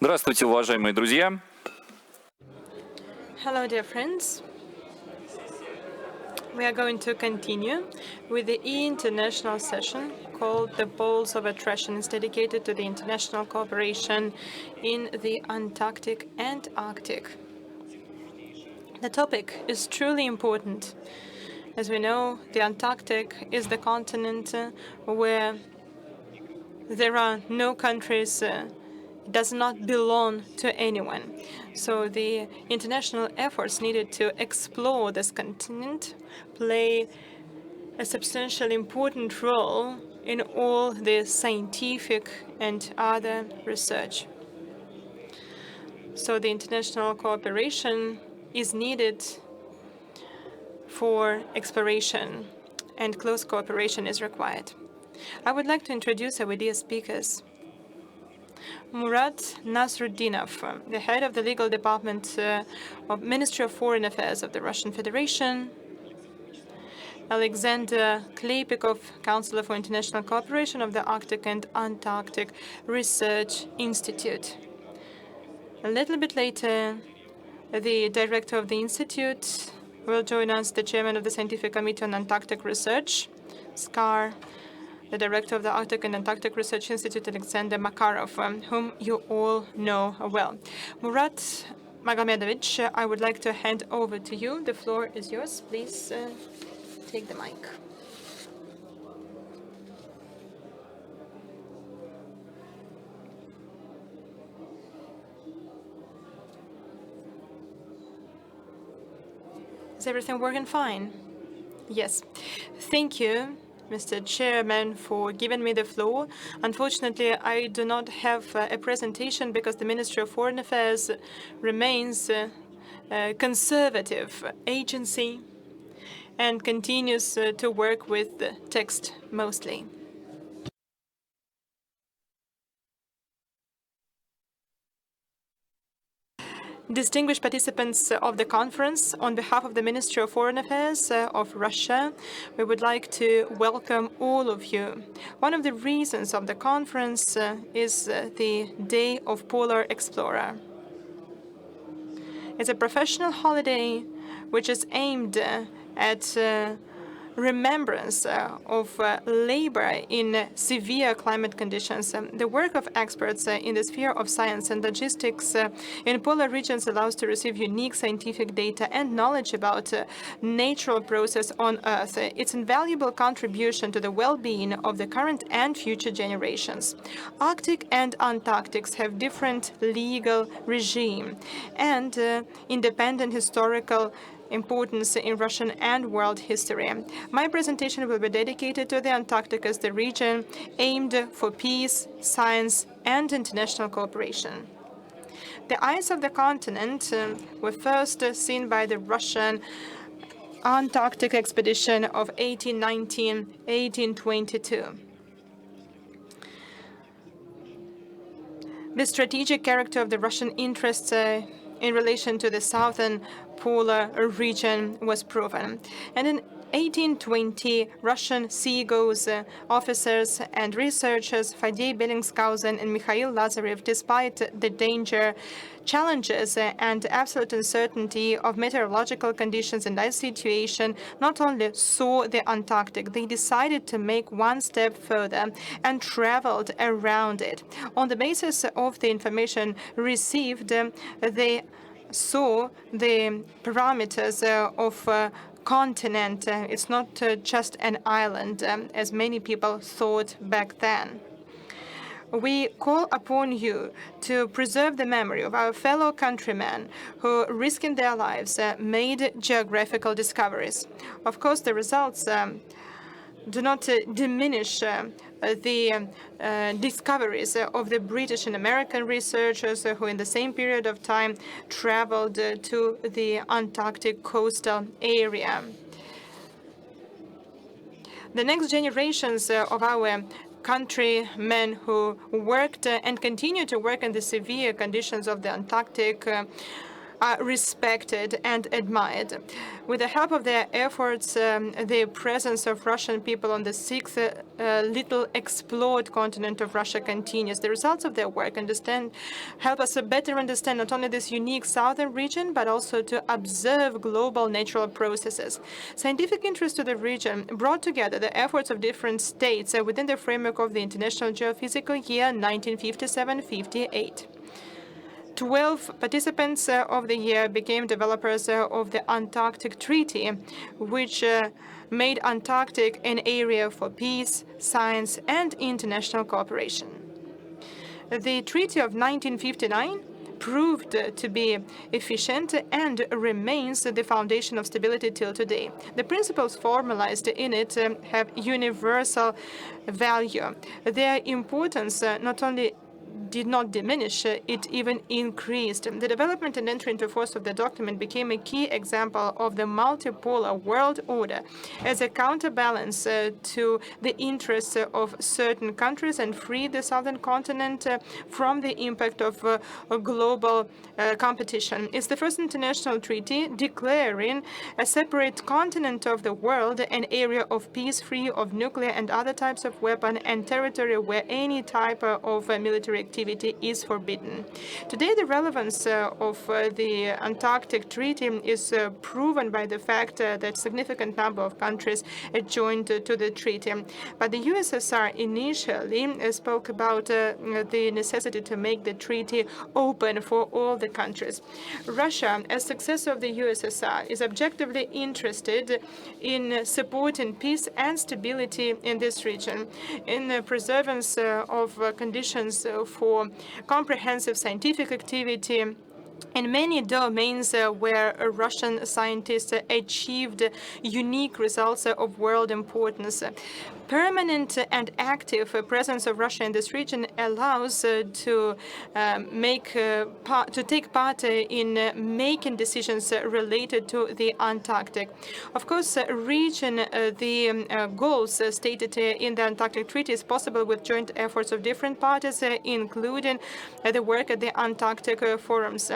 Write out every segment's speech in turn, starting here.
Здравствуйте, уважаемые друзья. Hello, dear friends. We are going to continue with the international session called The Poles of Attraction. It's dedicated to the international cooperation in the Antarctic and Arctic. The topic is truly important. As we know, the Antarctic is the continent where there are no countries, does not belong to anyone. So the international efforts needed to explore this continent play a substantially important role in all the scientific and other research. So the international cooperation is needed for exploration, and close cooperation is required. I would like to introduce our dear speakers. Murat Nasruddinov, the head of the legal department of Ministry of Foreign Affairs of the Russian Federation. Alexander Klepikov, Counselor for International Cooperation of the Arctic and Antarctic Research Institute. A little bit later, the director of the institute will join us, the chairman of the Scientific Committee on Antarctic Research, SCAR, the director of the Arctic and Antarctic Research Institute, Alexander Makarov, whom you all know well. Murat Magomedovich, I would like to hand over to you. The floor is yours. Please take the mic. Is everything working fine? Yes. Thank you, Mr. Chairman, for giving me the floor. Unfortunately, I do not have a presentation because the Ministry of Foreign Affairs remains a conservative agency and continues to work with the text mostly. Distinguished participants of the conference, on behalf of the Ministry of Foreign Affairs of Russia, we would like to welcome all of you. One of the reasons of the conference is the Day of Polar Explorer. It's a professional holiday which is aimed at remembrance of labor in severe climate conditions. The work of experts in the sphere of science and logistics in polar regions allows to receive unique scientific data and knowledge about natural process on Earth. It's an invaluable contribution to the well-being of the current and future generations. Arctic and Antarctic have different legal regime and independent historical importance in Russian and world history. My presentation will be dedicated to the Antarctic as the region aimed for peace, science, and international cooperation. The ice of the continent were first seen by the Russian Antarctic expedition of 1819-1822. The strategic character of the Russian interests in relation to the southern polar region was proven. And in 1820, Russian Seagoes officers and researchers Fadei Bellingshausen and Mikhail Lazarev, despite the danger, challenges, and absolute uncertainty of meteorological conditions and ice situation, not only saw the Antarctic, they decided to make one step further and traveled around it. On the basis of the information received, they saw the parameters of continent. It's not just an island, as many people thought back then. We call upon you to preserve the memory of our fellow countrymen who, risking their lives, made geographical discoveries. Of course, the results do not diminish the discoveries of the British and American researchers who in the same period of time traveled to the Antarctic coastal area. The next generations of our countrymen who worked and continue to work in the severe conditions of the Antarctic are respected and admired. With the help of their efforts, the presence of Russian people on the sixth little explored continent of Russia continues. The results of their work help us better understand not only this unique southern region, but also to observe global natural processes. Scientific interest to the region brought together the efforts of different states within the framework of the International Geophysical Year 1957-58. 12 participants of the year became developers of the Antarctic Treaty, which made Antarctic an area for peace, science, and international cooperation. The Treaty of 1959 proved to be efficient and remains the foundation of stability till today. The principles formalized in it have universal value. Their importance not only did not diminish, it even increased. The development and entry into force of the document became a key example of the multipolar world order as a counterbalance to the interests of certain countries and freed the southern continent from the impact of global competition. It's the first international treaty declaring a separate continent of the world, an area of peace free of nuclear and other types of weapon, and territory where any type of military activity is forbidden. Today, the relevance of the Antarctic Treaty is proven by the fact that a significant number of countries joined to the treaty. But the USSR initially spoke about the necessity to make the treaty open for all the countries. Russia, as successor of the USSR, is objectively interested in supporting peace and stability in this region, in the preservance of conditions for comprehensive scientific activity in many domains where Russian scientists achieved unique results of world importance. Permanent and active presence of Russia in this region allows to take part in making decisions related to the Antarctic. Of course, reaching the goals stated in the Antarctic Treaty is possible with joint efforts of different parties, including the work at the Antarctic forums.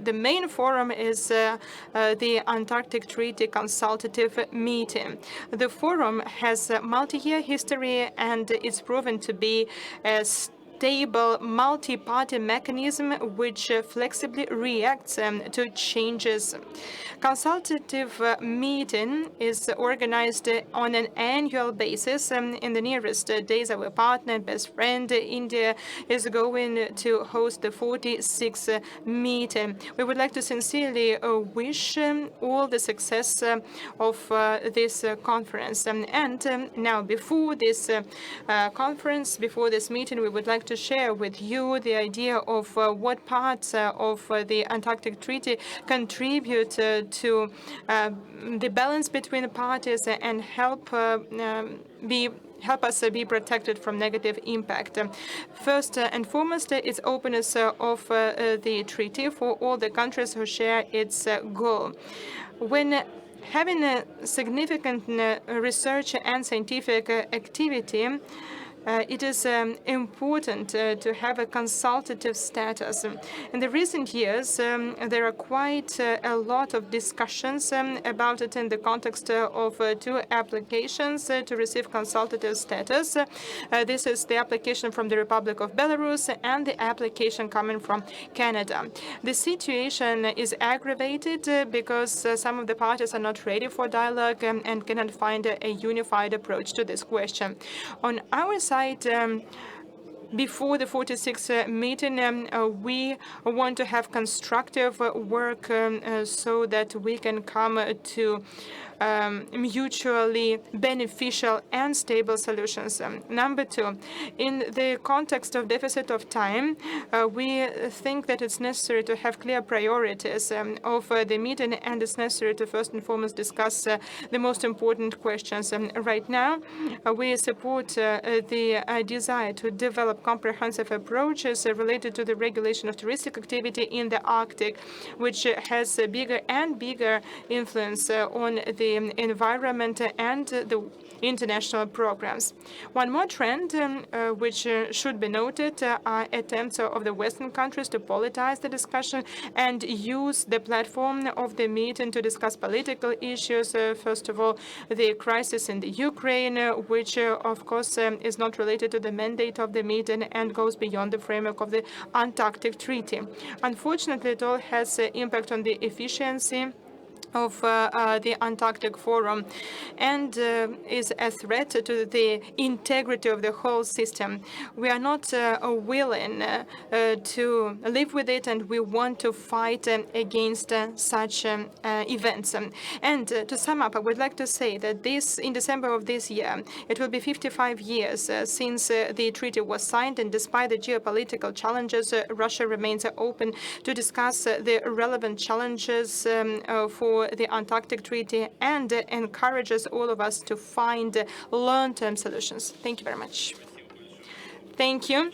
The main forum is the Antarctic Treaty Consultative Meeting. The forum has a multi-year history and it's proven to be a stable multi-party mechanism which flexibly reacts to changes. Consultative meeting is organized on an annual basis. In the nearest days, our partner and best friend, India, is going to host the 46th meeting. We would like to sincerely wish all the success of this conference. And now, before this conference, before this meeting, we would like to share with you the idea of what parts of the Antarctic Treaty contribute to the balance between the parties and help us be protected from negative impact. First and foremost, it's openness of the treaty for all the countries who share its goal. When having a significant research and scientific activity, it is important to have a consultative status. In the recent years, there are quite a lot of discussions about it in the context of two applications to receive consultative status. This is the application from the Republic of Belarus and the application coming from Canada. The situation is aggravated because some of the parties are not ready for dialogue and cannot find a unified approach to this question. On our side, before the 46th meeting, we want to have constructive work so that we can come to mutually beneficial and stable solutions. Number two, in the context of deficit of time, we think that it's necessary to have clear priorities of the meeting, and it's necessary to first and foremost discuss the most important questions. Right now, we support the desire to develop comprehensive approaches related to the regulation of touristic activity in the Arctic, which has a bigger and bigger influence on the environment and the international programs. One more trend which should be noted are attempts of the Western countries to politicize the discussion and use the platform of the meeting to discuss political issues. First of all, the crisis in the Ukraine, which of course is not related to the mandate of the meeting and goes beyond the framework of the Antarctic Treaty. Unfortunately, it all has impact on the efficiency of the Antarctic Forum and is a threat to the integrity of the whole system. We are not willing to live with it, and we want to fight against such events. And to sum up, I would like to say that in December of this year, it will be 55 years since the treaty was signed, and despite the geopolitical challenges, Russia remains open to discuss the relevant challenges for the Antarctic Treaty and encourages all of us to find long-term solutions. Thank you very much. Thank you.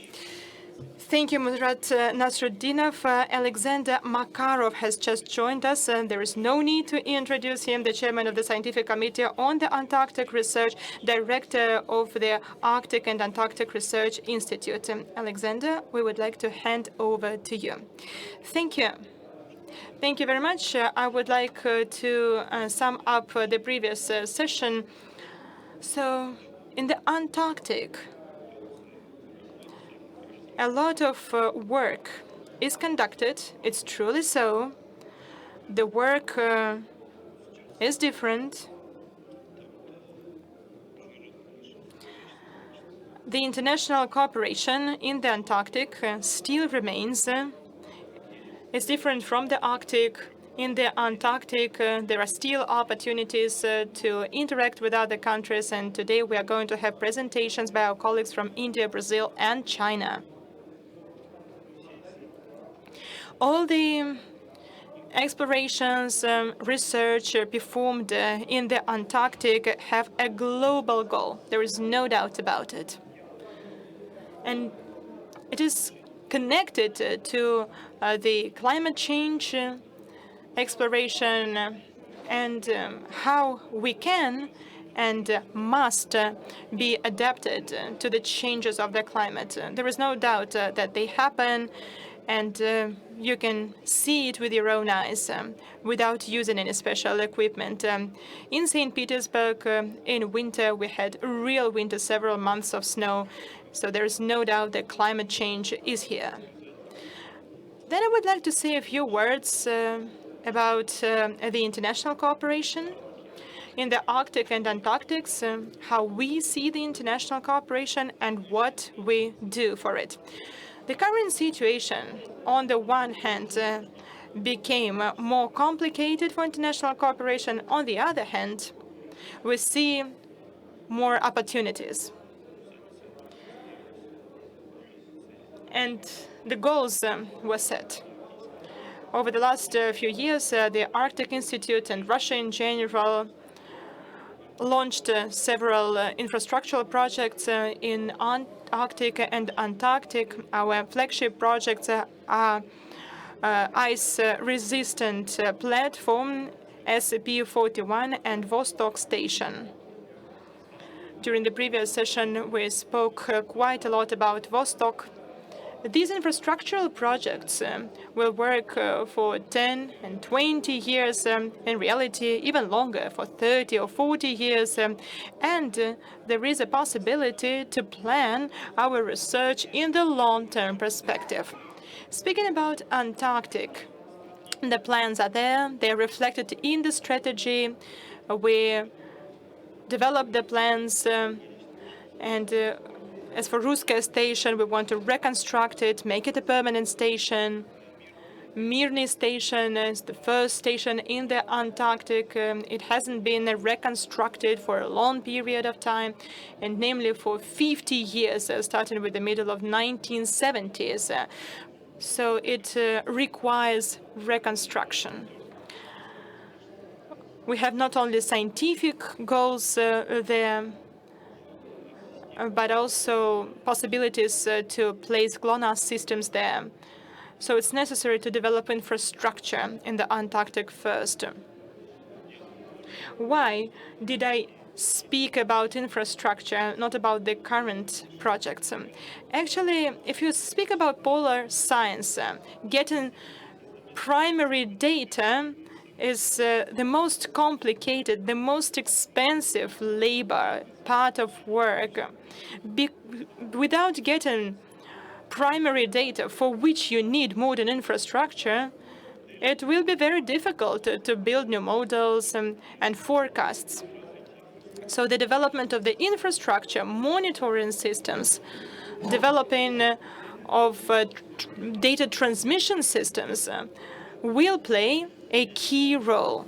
Thank you, Murat Nasruddinov. Alexander Makarov has just joined us. There is no need to introduce him, the chairman of the Scientific Committee on the Antarctic Research, director of the Arctic and Antarctic Research Institute. Alexander, we would like to hand over to you. Thank you. Thank you very much. I would like to sum up the previous session. So, in the Antarctic, a lot of work is conducted. It's truly so. The work is different. The international cooperation in the Antarctic still remains. It's different from the Arctic. In the Antarctic, there are still opportunities to interact with other countries, and today we are going to have presentations by our colleagues from India, Brazil, and China. All the explorations, research performed in the Antarctic have a global goal. There is no doubt about it. And it is connected to the climate change exploration and how we can and must be adapted to the changes of the climate. There is no doubt that they happen, and you can see it with your own eyes without using any special equipment. In St. Petersburg, in winter, we had real winter, several months of snow. So there is no doubt that climate change is here. Then I would like to say a few words about the international cooperation in the Arctic and Antarctic, how we see the international cooperation and what we do for it. The current situation, on the one hand, became more complicated for international cooperation. On the other hand, we see more opportunities. And the goals were set. Over the last few years, the Arctic Institute and Russia in general launched several infrastructural projects in Arctic and Antarctic. Our flagship projects are ice-resistant platform, SCP-41, and Vostok Station. During the previous session, we spoke quite a lot about Vostok. These infrastructural projects will work for 10 and 20 years, in reality even longer, for 30 or 40 years, and there is a possibility to plan our research in the long-term perspective. Speaking about Antarctic, the plans are there, they're reflected in the strategy. We developed the plans, and as for Ruskaya Station, we want to reconstruct it, make it a permanent station. Mirny Station is the first station in the Antarctic. It hasn't been reconstructed for a long period of time, and namely for 50 years, starting with the middle of 1970s. So it requires reconstruction. We have not only scientific goals there, but also possibilities to place GLONASS systems there. So it's necessary to develop infrastructure in the Antarctic first. Why did I speak about infrastructure, not about the current projects. Actually, if you speak about polar science, getting primary data is the most complicated, the most expensive labor part of work. Without getting primary data for which you need modern infrastructure, it will be very difficult to build new models and forecasts. So the development of the infrastructure, monitoring systems, developing of data transmission systems will play a key role.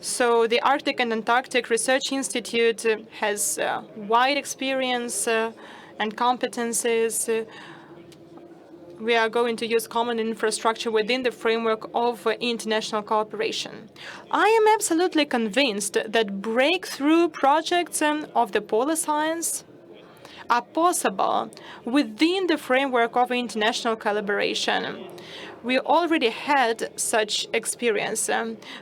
So the Arctic and Antarctic Research Institute has wide experience and competences. We are going to use common infrastructure within the framework of international cooperation. I am absolutely convinced that breakthrough projects of the polar science are possible within the framework of international collaboration. We already had such experience.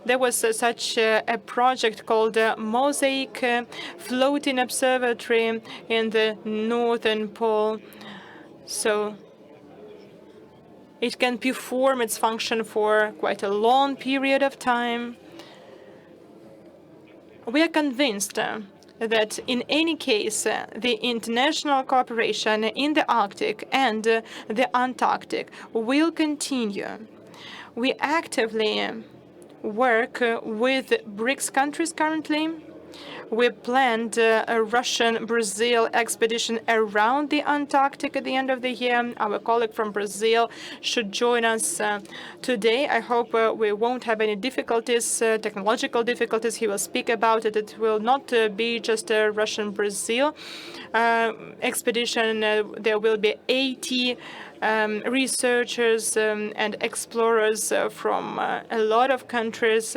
There was such a project called Mosaic Floating Observatory in the Northern Pole. So it can perform its function for quite a long period of time. We are convinced that in any case, the international cooperation in the Arctic and the Antarctic will continue. We actively work with BRICS countries currently. We planned a Russian-Brazil expedition around the Antarctic at the end of the year. Our colleague from Brazil should join us today. I hope we won't have any difficulties, technological difficulties. He will speak about it. It will not be just a Russian-Brazil expedition. There will be 80 researchers and explorers from a lot of countries.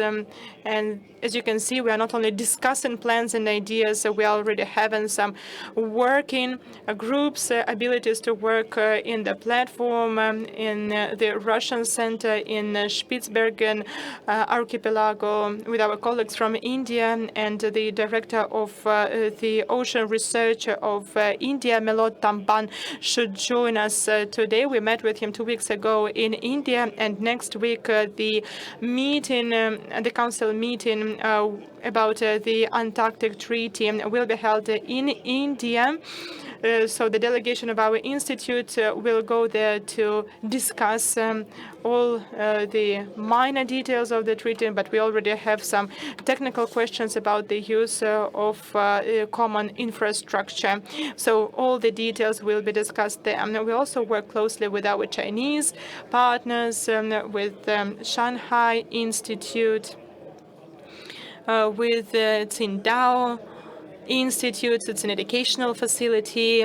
And as you can see, we are not only discussing plans and ideas, we are already having some working groups, abilities to work in the platform, in the Russian Center in Spitsbergen archipelago with our colleagues from India, and the director of the ocean research of India, Melod Tamban, should join us today. We met with him 2 weeks ago in India, and next week the meeting, the council meeting about the Antarctic Treaty will be held in India. So the delegation of our institute will go there to discuss all the minor details of the treaty, but we already have some technical questions about the use of common infrastructure. So all the details will be discussed there. And we also work closely with our Chinese partners, with Shanghai Institute, with Tsingtao Institute. It's an educational facility.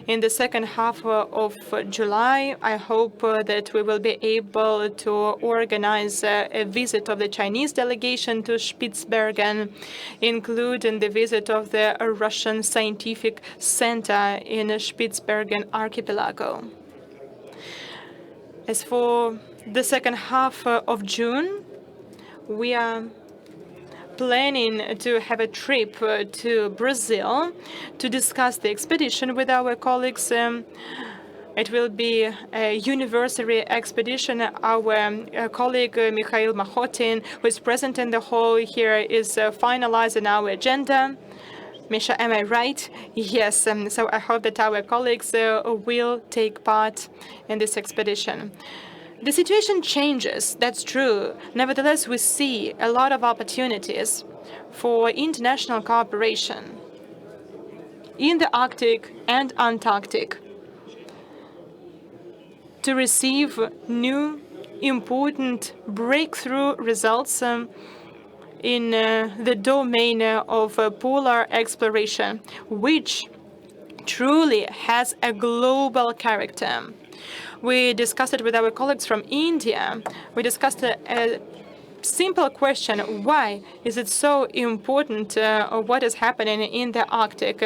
In the second half of July, I hope that we will be able to organize a visit of the Chinese delegation to Spitsbergen, including the visit of the Russian Scientific Center in Spitsbergen archipelago. As for the second half of June, we are planning to have a trip to Brazil to discuss the expedition with our colleagues. It will be a university expedition. Our colleague Mikhail Mahotin, who is present in the hall here, is finalizing our agenda. Misha, am I right? Yes. So I hope that our colleagues will take part in this expedition. The situation changes, that's true. Nevertheless, we see a lot of opportunities for international cooperation in the Arctic and Antarctic to receive new important breakthrough results in the domain of polar exploration, which truly has a global character. We discussed it with our colleagues from India. We discussed a simple question: why is it so important what is happening in the Arctic?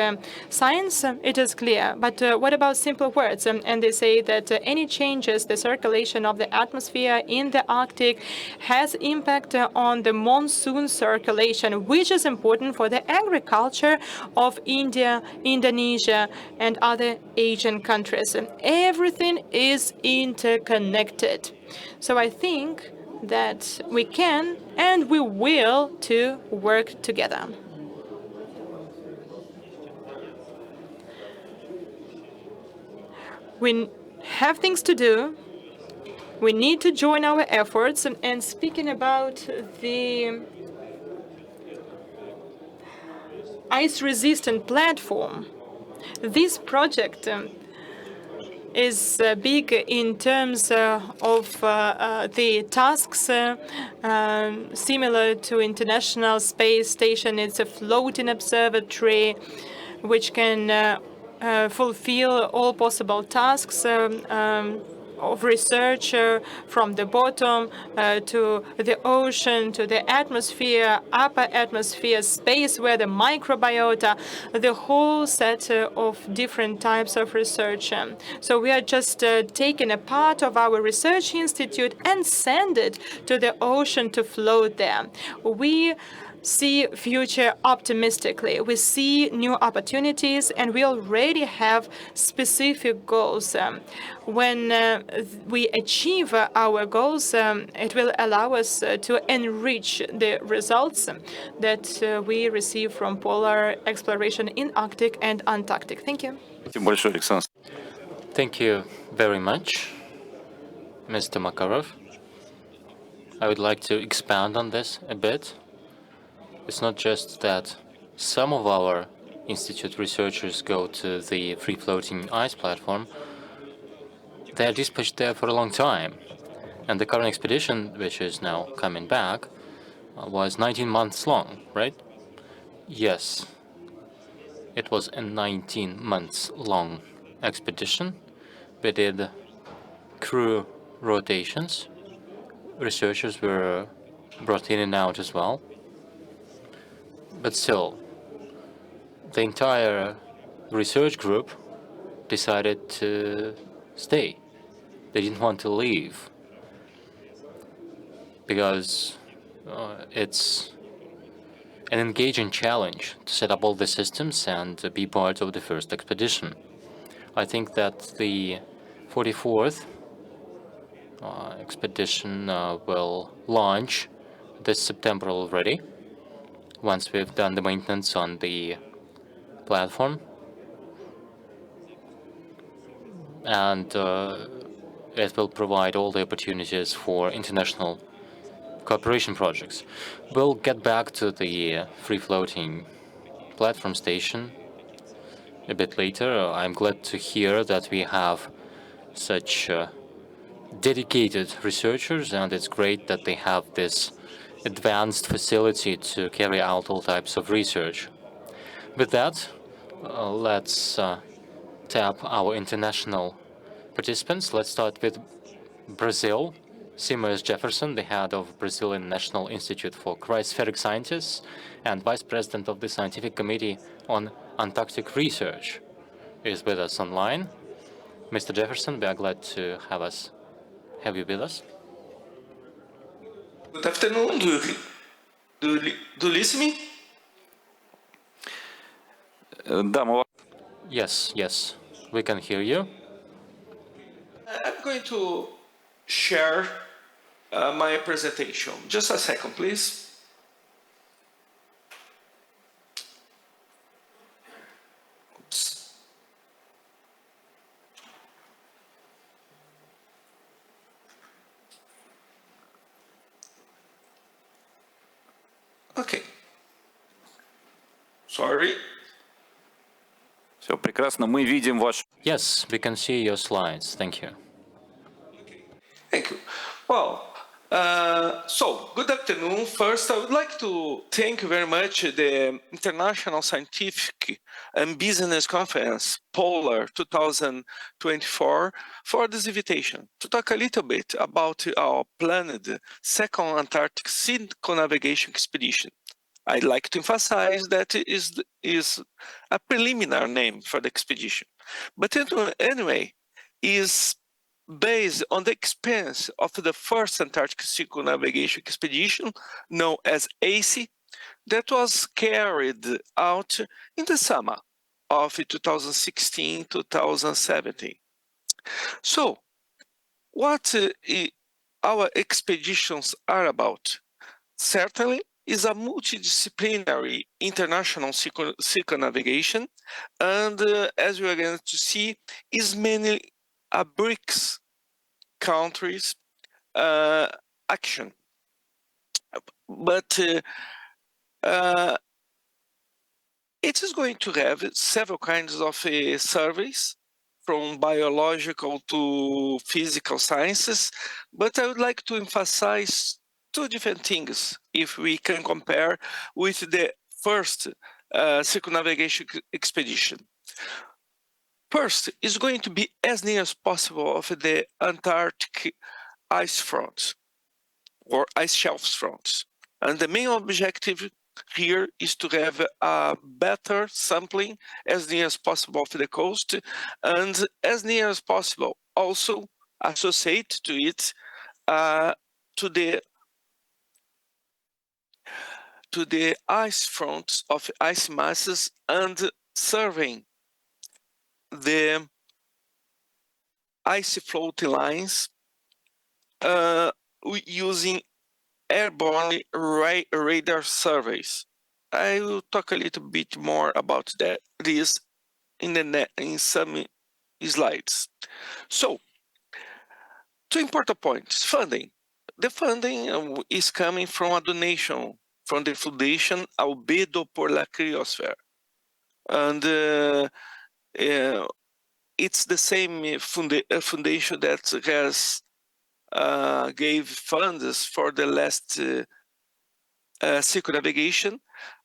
Science, it is clear, but what about simple words? And they say that any changes, the circulation of the atmosphere in the Arctic has impact on the monsoon circulation, which is important for the agriculture of India, Indonesia, and other Asian countries. Everything is interconnected. So I think that we can and we will to work together. We have things to do. We need to join our efforts. And speaking about the ice-resistant platform, this project is big in terms of the tasks similar to International Space Station. It's a floating observatory which can fulfill all possible tasks of research from the bottom to the ocean, to the atmosphere, upper atmosphere, space where the microbiota, the whole set of different types of research. So we are just taking a part of our research institute and send it to the ocean to float there. We see future optimistically. We see new opportunities, and we already have specific goals. When we achieve our goals, it will allow us to enrich the results that we receive from polar exploration in Arctic and Antarctic. Thank you. Thank you very much, Mr. Makarov. I would like to expand on this a bit. It's not just that some of our institute researchers go to the free-floating ice platform. They're dispatched there for a long time. And the current expedition, which is now coming back, was 19 months long, right? Yes. It was a 19 months long expedition. We did crew rotations. Researchers were brought in and out as well. But still, the entire research group decided to stay. They didn't want to leave because it's an engaging challenge to set up all the systems and be part of the first expedition. I think that the 44th expedition will launch this September already, once we've done the maintenance on the platform. And it will provide all the opportunities for international cooperation projects. We'll get back to the free-floating platform station a bit later. I'm glad to hear that we have such dedicated researchers, and it's great that they have this advanced facility to carry out all types of research. With that, let's tap our international participants. Let's start with Brazil. Simas Jefferson, the head of Brazilian National Institute for Cryospheric Sciences and vice president of the Scientific Committee on Antarctic Research, is with us online. Mr. Jefferson, we are glad to have you with us. Good afternoon. Do you listen me? Yes, we can hear you. I'm going to share my presentation. Just a second, please. Oops. Okay. Sorry. Все прекрасно. Мы видим ваш. Yes, we can see your slides. Thank you. Thank you. Well, So, good afternoon. First, I would like to thank very much the International Scientific and Business Conference, Polar 2024, for this invitation to talk a little bit about our planned second Antarctic circumnavigation expedition. I'd like to emphasize that it is a preliminary name for the expedition, but anyway, is based on the experience of the first Antarctic circumnavigation expedition, known as ACE, that was carried out in the summer of 2016-2017. So, what our expeditions are about? Certainly is a multidisciplinary international circumnavigation, and as we are going to see, is mainly a BRICS countries action. But it is going to have several kinds of surveys, from biological to physical sciences, but I would like to emphasize two different things if we can compare with the first circumnavigation expedition. First, is going to be as near as possible of the Antarctic ice fronts or ice shelves fronts. And the main objective here is to have a better sampling as near as possible of the coast, and as near as possible also associate to it to the ice fronts of ice masses, and surveying the ice floating lines using airborne radar surveys. I will talk a little bit more about this in some slides. So, two important points. Funding. The funding is coming from a donation from the Foundation Albedo por la Criosfera. And it's the same foundation that has gave funds for the last circumnavigation,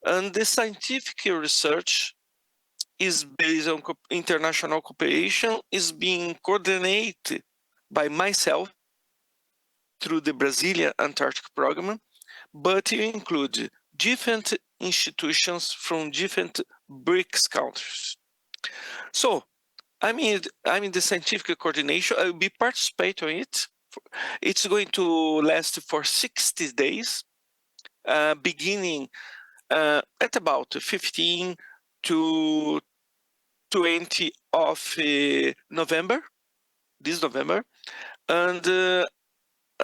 and the scientific research is based on international cooperation, is being coordinated by myself through the Brazilian Antarctic Program, but it includes different institutions from different BRICS countries. So, I'm in the scientific coordination. I will be participating in it. It's going to last for 60 days, beginning at about 15 to 20 of November, this November, and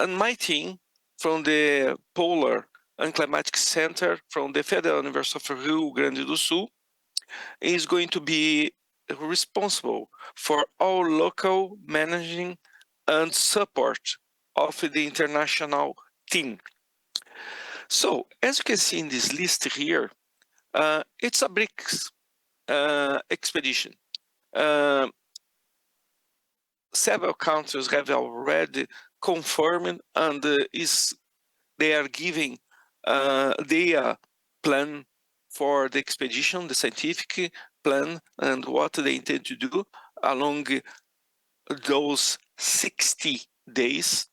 my team from the Polar and Climatic Center from the Federal University of Rio Grande do Sul is going to be responsible for all local managing and support of the international team. So, as you can see in this list here, it's a BRICS expedition. Several countries have already confirmed, and they are giving their plan for the expedition, the scientific plan, and what they intend to do along those 60 days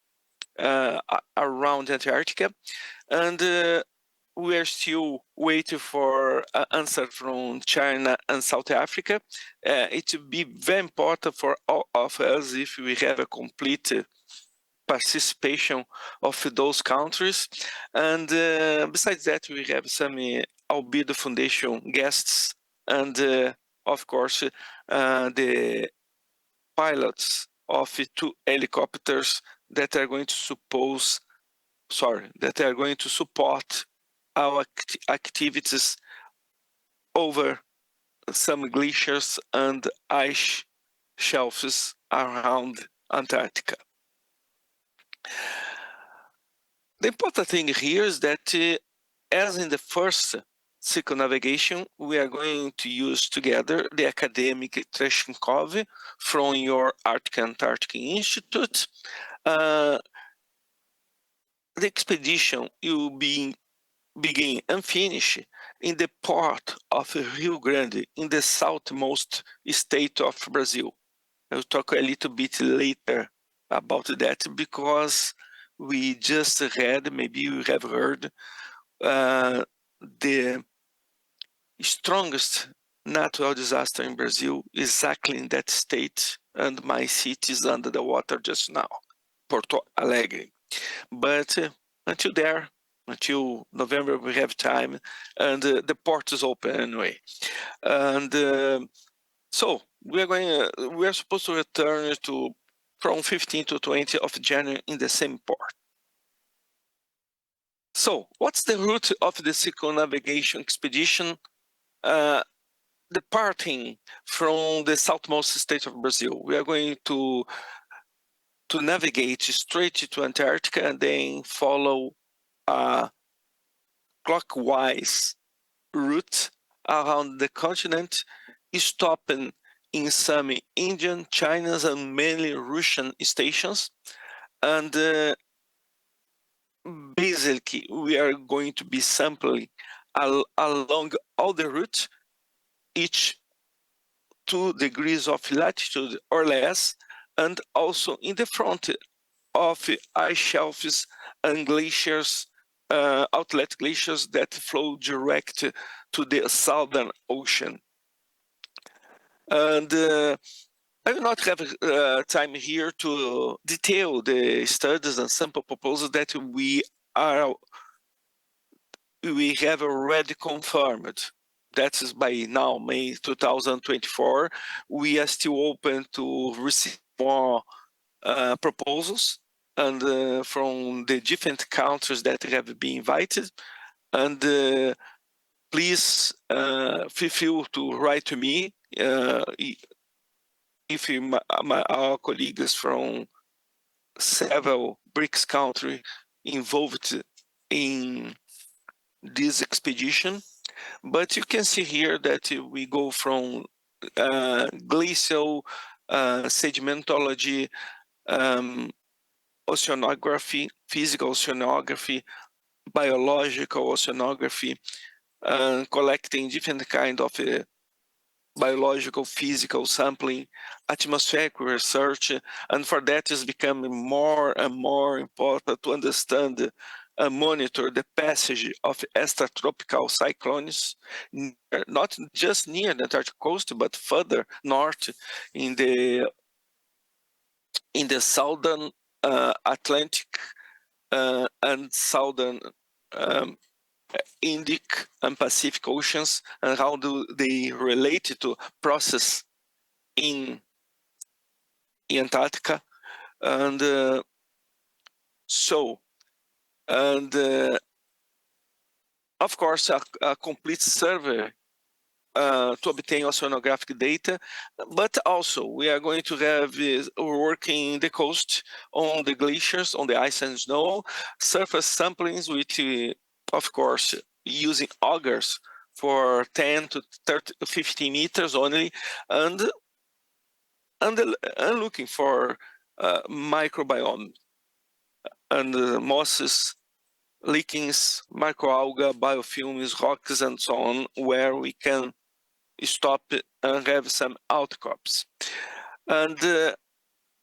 around Antarctica. And we are still waiting for an answer from China and South Africa. It would be very important for all of us if we have a complete participation of those countries. And besides that, we have some Albedo Foundation guests, and of course, the pilots of 2 helicopters that are going to support our activities over some glaciers and ice shelves around Antarctica. The important thing here is that, as in the first circumnavigation, we are going to use together the academic Tereshkov from your Arctic Antarctic Institute, the expedition will begin and finish in the port of Rio Grande, in the southmost state of Brazil. I'll talk a little bit later about that because we just read, maybe you have heard, the strongest natural disaster in Brazil exactly in that state, and my city is under the water just now, Porto Alegre. But until November, we have time, and the port is open anyway. And so we are supposed to return from 15 to 20 of January in the same port. So what's the route of the circumnavigation expedition? Departing from the southmost state of Brazil, we are going to navigate straight to Antarctica and then follow a clockwise route around the continent, stopping in some Indian, Chinese, and mainly Russian stations. And basically, we are going to be sampling along all the route, each 2 degrees of latitude or less, and also in the front of ice shelves and glaciers, outlet glaciers that flow direct to the Southern Ocean. And I will not have time here to detail the studies and sample proposals that we have already confirmed. That is by now, May 2024. We are still open to receive more proposals and from the different countries that have been invited. And please feel free to write to me if our colleagues from several BRICS countries involved in this expedition. But you can see here that we go from glacial sedimentology, oceanography, physical oceanography, biological oceanography, collecting different kind of biological, physical sampling, atmospheric research, and for that is becoming more and more important to understand and monitor the passage of extratropical cyclones, not just near the Antarctic coast, but further north in the southern Atlantic and southern Indic and Pacific Oceans, and how do they relate to process in Antarctica. And of course, a complete survey to obtain oceanographic data, but also we are going to have working the coast on the glaciers, on the ice and snow, surface samplings with, of course, using augers for 10 to 30, 50 meters only, and looking for microbiome and mosses, lichens, microalgae, biofilms, rocks, and so on, where we can stop and have some outcrops. And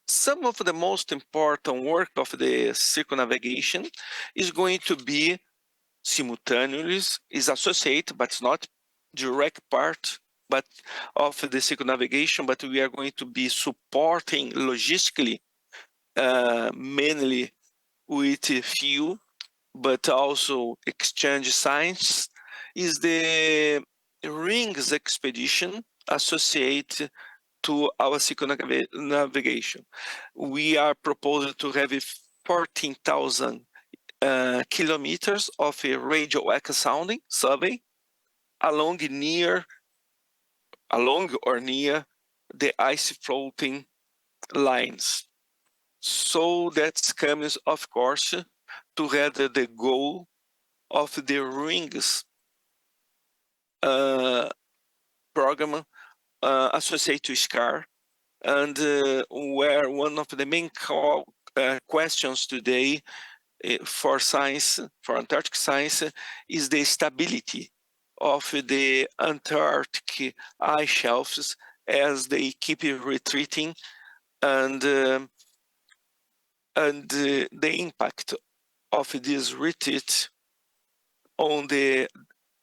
some of the most important work of the circumnavigation is going to be simultaneously, is associated, but it's not direct part but of the circumnavigation, but we are going to be supporting logistically, mainly with fuel, but also exchange science, is the RINGS expedition associated to our circumnavigation. We are proposing to have 14,000 kilometers of a radio echo sounding survey along or near the ice floating lines. So that comes, of course, together the goal of the RINGS program associated to SCAR, and where one of the main questions today for science, for Antarctic science, is the stability of the Antarctic ice shelves as they keep retreating, and the impact of this retreat on the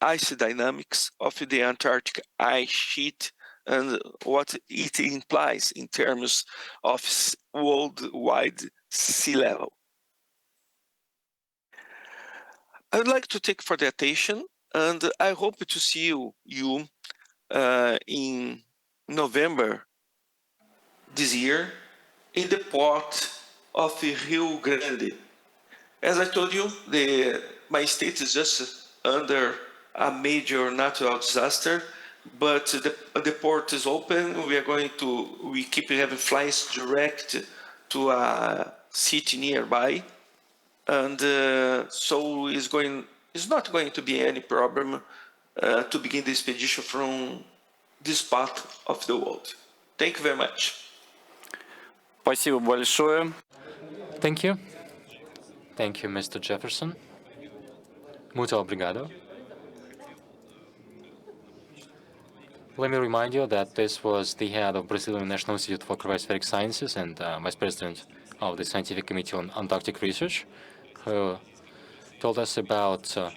ice dynamics of the Antarctic ice sheet and what it implies in terms of worldwide sea level. I would like to take for the attention, and I hope to see you in November this year in the port of Rio Grande. As I told you, my state is just under a major natural disaster, but the port is open. We keep having flights direct to a city nearby, and so it's not going to be any problem to begin the expedition from this part of the world. Thank you very much. Спасибо большое. Thank you. Thank you, Mr. Jefferson. Muito obrigado. Let me remind you that this was the head of Brazilian National Institute for Cryospheric Sciences and Vice President of the Scientific Committee on Antarctic Research, who told us about a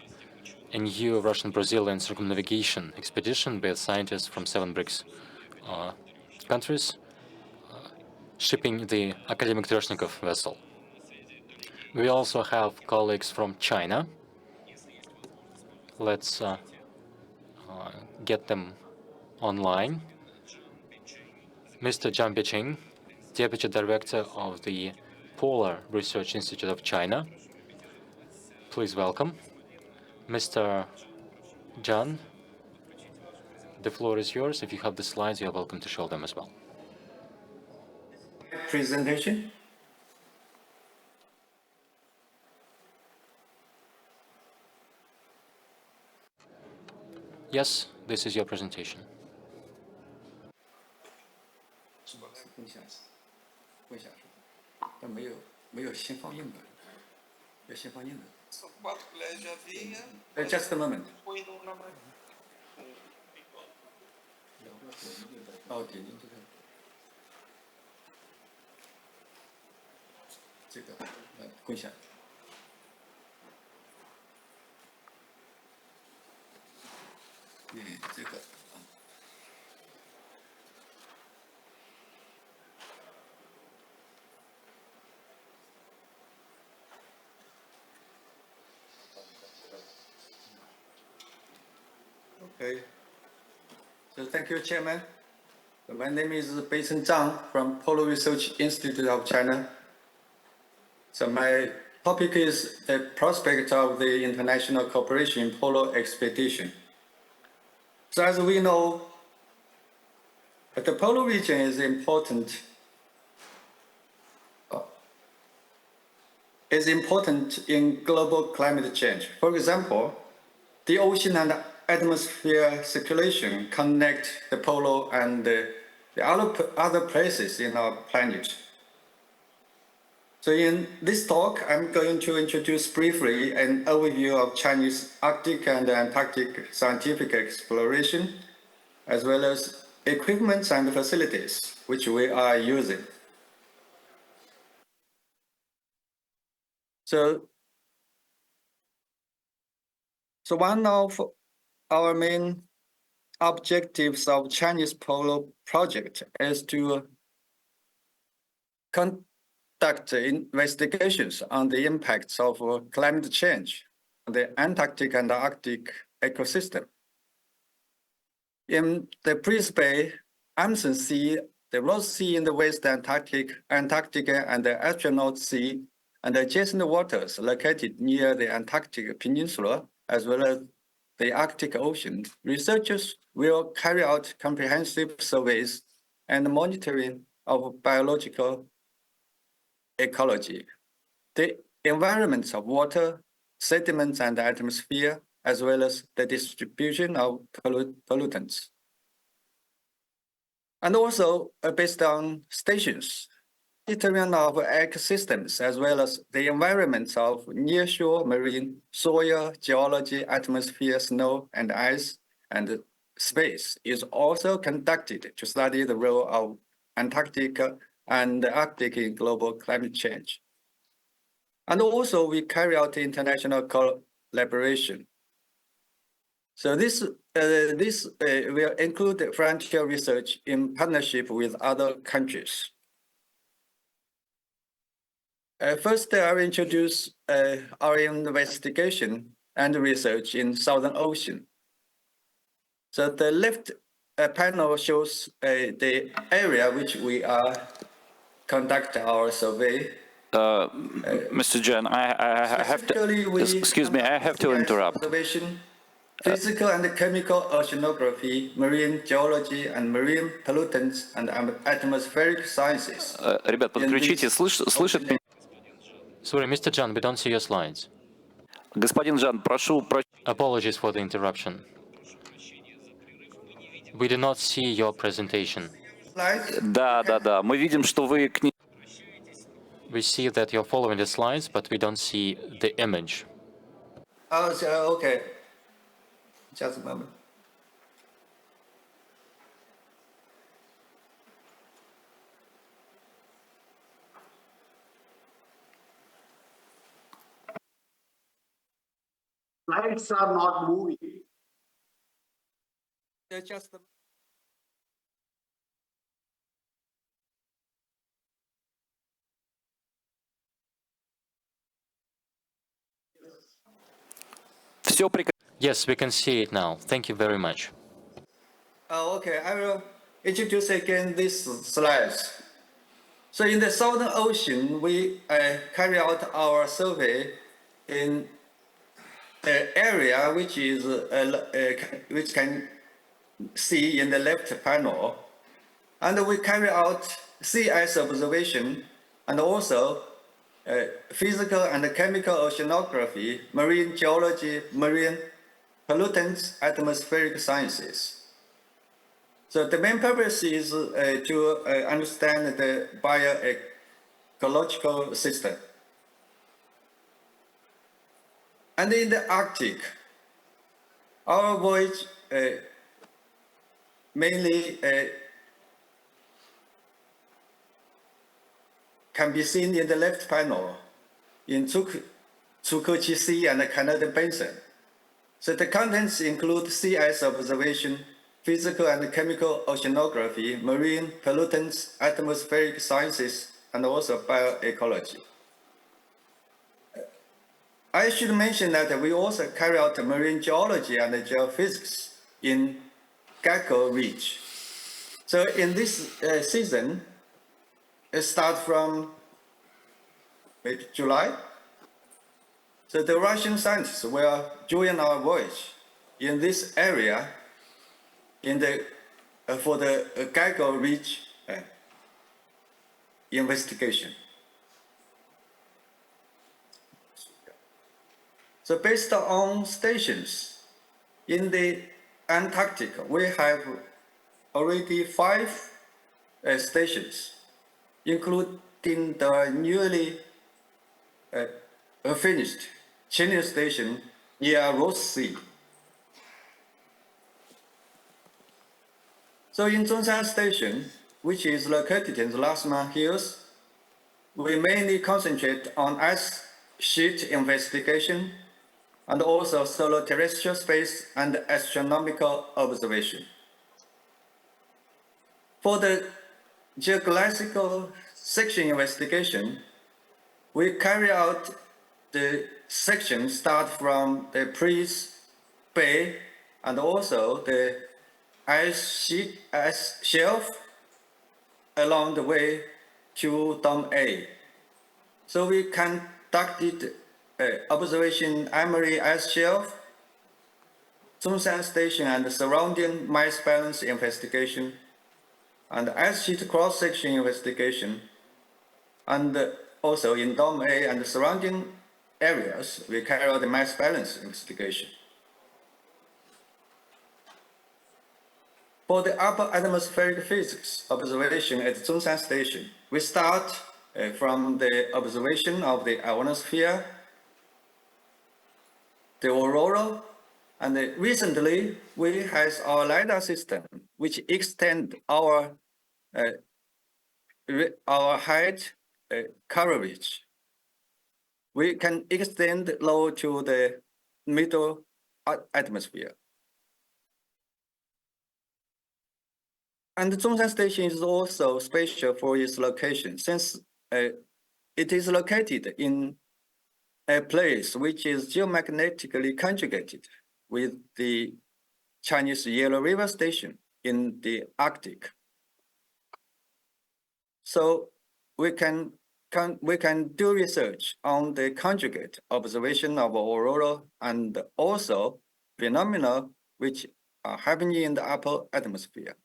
new Russian-Brazilian circumnavigation expedition with scientists from 7 BRICS countries shipping the Akademik Tereshnikov vessel. We also have colleagues from China. Let's get them online. Mr. Zhang Biqing, Deputy Director of the Polar Research Institute of China. Please welcome. Mr. Zhang, the floor is yours. If you have the slides, you're welcome to show them as well. Presentation. Yes, this is your presentation. Just a moment. Okay. So thank you, Chairman. My name is Beisen Zhang from Polar Research Institute of China. So my topic is the prospect of the international cooperation in polar expedition. So as we know, the polar region is important in global climate change. For example, the ocean and atmosphere circulation connect the polar and the other places in our planet. So in this talk, I'm going to introduce briefly an overview of Chinese Arctic and Antarctic scientific exploration, as well as equipment and facilities which we are using. So one of our main objectives of Chinese Polar Project is to conduct investigations on the impacts of climate change on the Antarctic and Arctic ecosystem. In the Brisbane Bay, Amundsen Sea, the Ross Sea in the West Antarctica, and the Astronaut Sea, and adjacent waters located near the Antarctic Peninsula, as well as the Arctic Ocean, researchers will carry out comprehensive surveys and monitoring of biological ecology, the environments of water, sediments, and the atmosphere, as well as the distribution of pollutants. And also based on stations monitoring of ecosystems as well as the environments of nearshore marine, soil, geology, atmosphere, snow and ice, and space is also conducted to study the role of Antarctica and the Arctic in global climate change. And also we carry out international collaboration. So this will include frontier research in partnership with other countries. First, I will introduce our investigation and research in Southern Ocean. So the left panel shows the area which we are conduct our survey. Mr. Jan, I have to, Specifically, we excuse me, I have to conduct interrupt. observation, physical and chemical oceanography, marine geology and marine pollutants and atmospheric sciences. Ребят, подключите, слышит меня? Sorry, Mr. Jan, we don't see your slides. Господин Жан, прошу Apologies for the interruption. We do not see your presentation. Slides? Да, мы видим, что вы к ним... We see that you're following the slides, but we don't see the image. Oh, okay. Just a moment. Slides are not moving. Just Все прекрасно. Yes, we can see it now. Thank you very much. Okay, I will introduce again these slides. So in the Southern Ocean, we carry out our survey in an area which is which can see in the left panel, and we carry out sea ice observation and also physical and chemical oceanography, marine geology, marine pollutants, atmospheric sciences. So the main purpose is to understand the bioecological system. And in the Arctic, our voyage mainly can be seen in the left panel in Tsukuchi Sea and the Canada Basin. So the contents include sea ice observation, physical and chemical oceanography, marine pollutants, atmospheric sciences, and also bioecology. I should mention that we also carry out marine geology and geophysics in Gecko Ridge. So in this season, it starts from July. So the Russian scientists will join our voyage in this area in the for the Gecko Ridge investigation. So based on stations in the Antarctica, we have already 5 stations, including the newly finished Cheney Station near Ross Sea. So in Zhongshan Station, which is located in the Lasman Hills, we mainly concentrate on ice sheet investigation and also solar terrestrial space and astronomical observation. For the geological section investigation, we carry out the section start from the Prince Bay and also the ice shelf along the way to Dome A. So we conducted observation Emery Ice Shelf, Zhongshan Station and the surrounding mass balance investigation, and ice sheet cross-section investigation, and also in Dome A and the surrounding areas, we carry out the mass balance investigation. For the upper atmospheric physics observation at Zhongshan Station, we start from the observation of the ionosphere, the aurora, and recently we have our LiDAR system, which extend our height coverage. We can extend low to the middle atmosphere. And Zhongshan Station is also special for its location, since it is located in a place which is geomagnetically conjugated with the Chinese Yellow River Station in the Arctic. So we can do research on the conjugate observation of aurora and also phenomena which are happening in the upper atmosphere.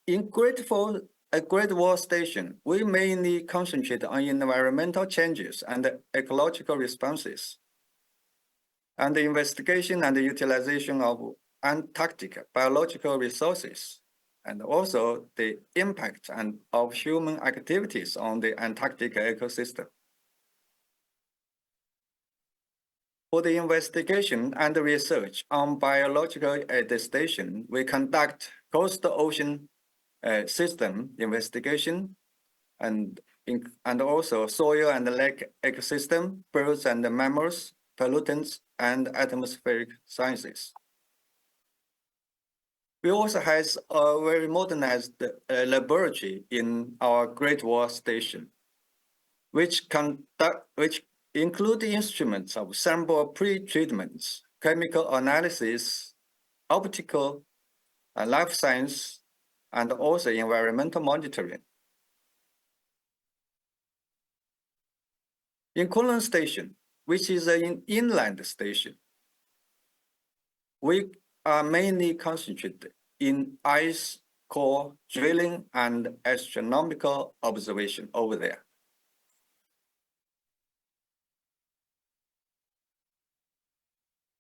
In Great Wall Station, we mainly concentrate on environmental changes and ecological responses, and the investigation and the utilization of Antarctic biological resources, and also the impact of human activities on the Antarctic ecosystem. For the investigation and research on biological at the station, we conduct coastal ocean system investigation and also soil and lake ecosystem, birds and mammals, pollutants, and atmospheric sciences. We also have a very modernized laboratory in our Great Wall Station, which include instruments of sample pre-treatments, chemical analysis, optical, life science, and also environmental monitoring. In Kunlun Station, which is an inland station, we are mainly concentrated in ice core drilling and astronomical observation over there.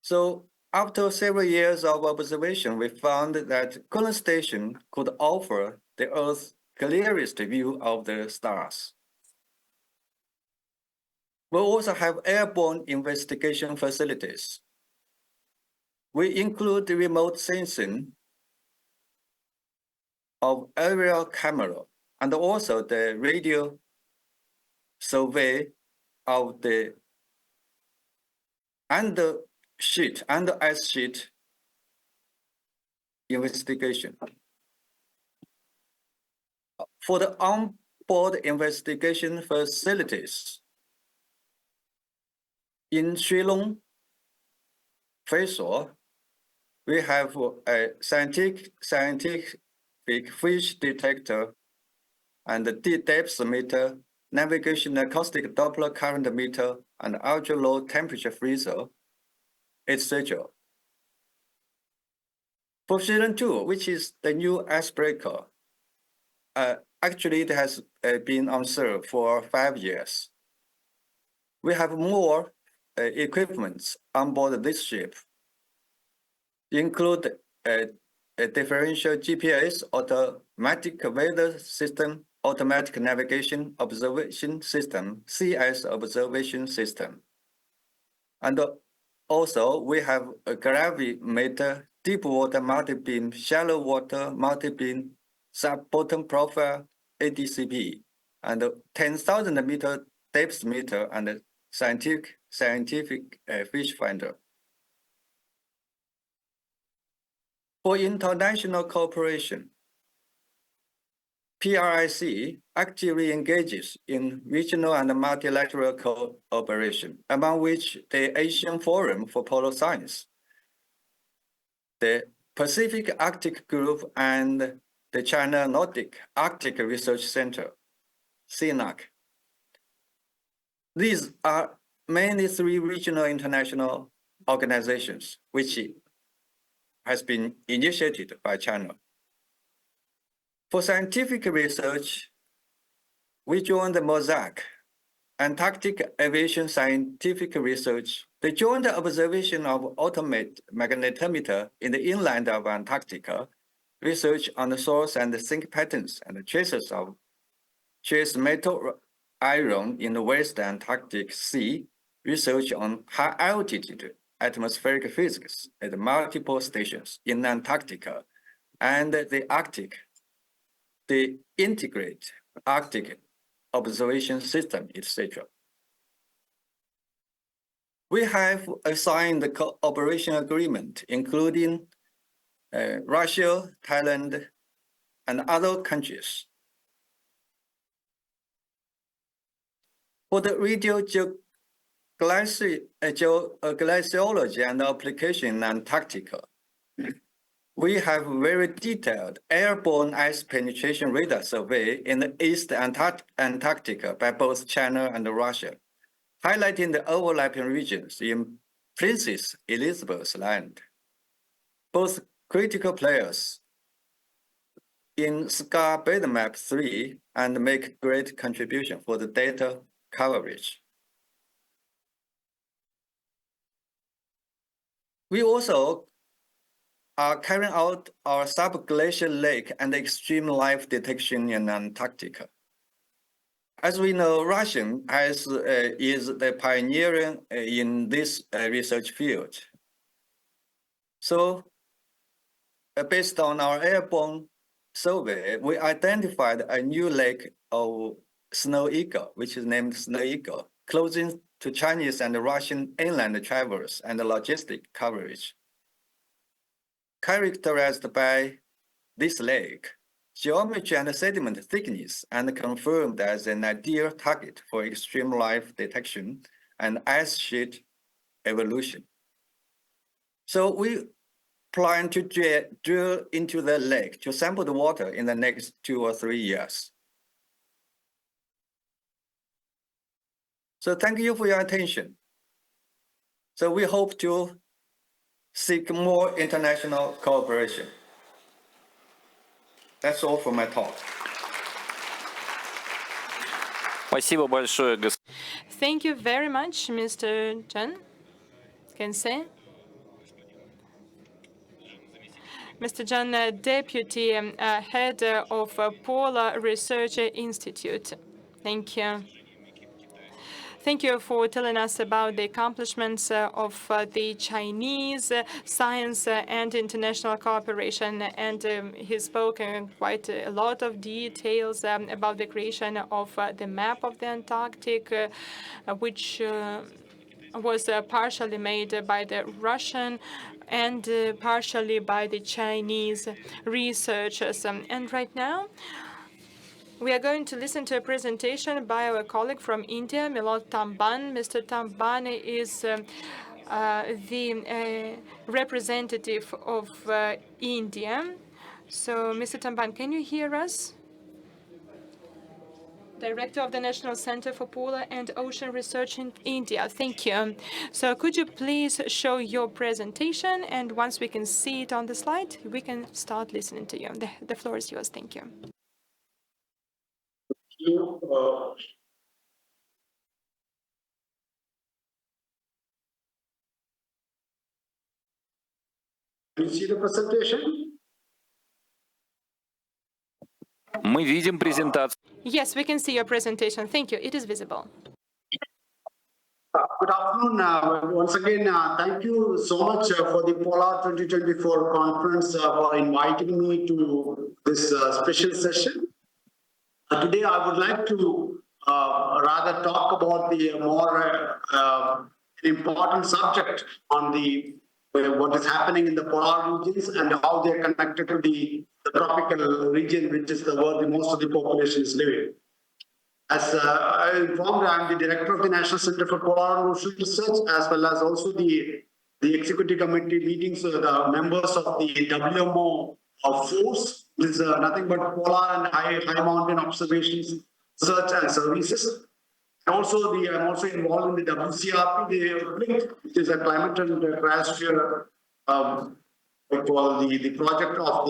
So after several years of observation, we found that Kunlun Station could offer the Earth's clearest view of the stars. We also have airborne investigation facilities. We include the remote sensing of aerial camera and also the radio survey of the ice sheet investigation. For the onboard investigation facilities, in Shilong, Faisal, we have a scientific fish detector and the depth meter, navigation acoustic Doppler current meter, and ultra-low temperature freezer, etc. For Shilong 2, which is the new icebreaker, actually it has been on serve for 5 years. We have more equipments on board this ship, include a differential GPS, automatic weather system, automatic navigation observation system, CS observation system. And also we have a gravimeter, deep water multi-beam, shallow water multi-beam, sub-bottom profile, ADCP, and 10,000 meter depth meter and scientific fish finder. For international cooperation, PRIC actively engages in regional and multilateral cooperation, among which the Asian Forum for Polar Science, the Pacific Arctic Group, and the China Nordic Arctic Research Center, CNARC. These are mainly 3 regional international organizations which has been initiated by China. For scientific research, we joined the MOSAC Antarctic Aviation Scientific Research, the joint observation of ultimate magnetometer in the inland of Antarctica, research on the source and the sink patterns and the traces of trace metal iron in the West Antarctic Sea, research on high altitude atmospheric physics at multiple stations in Antarctica and the Arctic, the integrate Arctic observation system, etc. We have signed the cooperation agreement, including Russia, Thailand, and other countries. For the glaciology and application in Antarctica, we have very detailed airborne ice penetration radar survey in the East Antarctica by both China and Russia, highlighting the overlapping regions in Princess Elizabeth Land. Both critical players in SCAR Map 3 and make great contribution for the data coverage. We also are carrying out our subglacial lake and extreme life detection in Antarctica. As we know, Russia is the pioneer in this research field. So, based on our airborne survey, we identified a new lake of snow eagle, which is named Snow Eagle, closing to Chinese and Russian inland travelers and logistic coverage. Characterized by this lake, geometry and sediment thickness, and confirmed as an ideal target for extreme life detection and ice sheet evolution. So we plan to drill into the lake to sample the water in the next 2 or 3 years. So thank you for your attention. So we hope to seek more international cooperation. That's all for my talk. Спасибо большое, Thank you very much, Mr. Chen. Can say. Mr. Chen, Deputy Head of Polar Research Institute. Thank you. Thank you for telling us about the accomplishments of the Chinese science and international cooperation. And he spoke quite a lot of details about the creation of the map of the Antarctic, which was partially made by the Russian and partially by the Chinese researchers. And right now, we are going to listen to a presentation by our colleague from India, Milot Tamban. Mr. Tamban is the representative of India. So, Mr. Tamban, can you hear us? Director of the National Center for Polar and Ocean Research in India. Thank you. So could you please show your presentation? And once we can see it on the slide, we can start listening to you. The floor is yours. Thank you. Do you see the presentation? Мы видим презентацию. Yes, we can see your presentation. Thank you. It is visible. Good afternoon. Once again, thank you so much for the Polar 2024 conference for inviting me to this special session. Today, I would like to rather talk about the more important subject on the what is happening in the polar regions and how they're connected to the tropical region, which is where most of the population is living. As I informed, I'm the director of the National Center for Polar and Ocean Research, as well as also the executive committee meetings with the members of the WMO force. This is nothing but polar and high mountain observations, research and services. Also, I'm also involved in the WCRP, the BLINC, which is a climate and cryosphere, we call the project of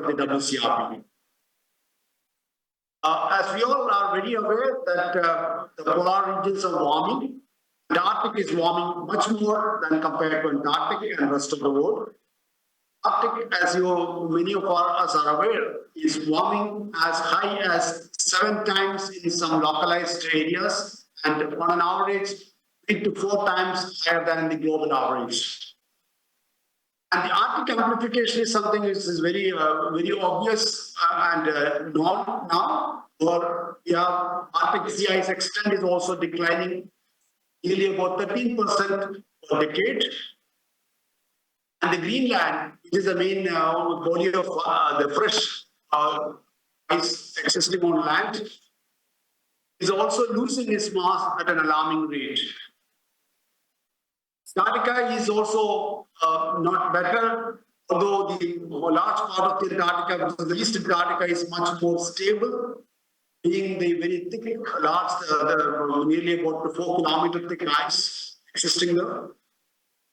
the WCRP. As we all are very aware that the polar regions are warming, the Arctic is warming much more than compared to Antarctic and rest of the world. Arctic, as many of us are aware, is warming as high as 7 times in some localized areas, and on an average, 3 to 4 times higher than the global average. And the Arctic amplification is something which is very obvious and known now, where we have Arctic sea ice extent is also declining nearly about 13% per decade. And the Greenland, which is the main body of the fresh ice existing on land, is also losing its mass at an alarming rate. Antarctica is also not better, although the large part of the Antarctica, which is the East Antarctica, is much more stable, being the very thick, large, nearly about 4 kilometer thick ice existing there.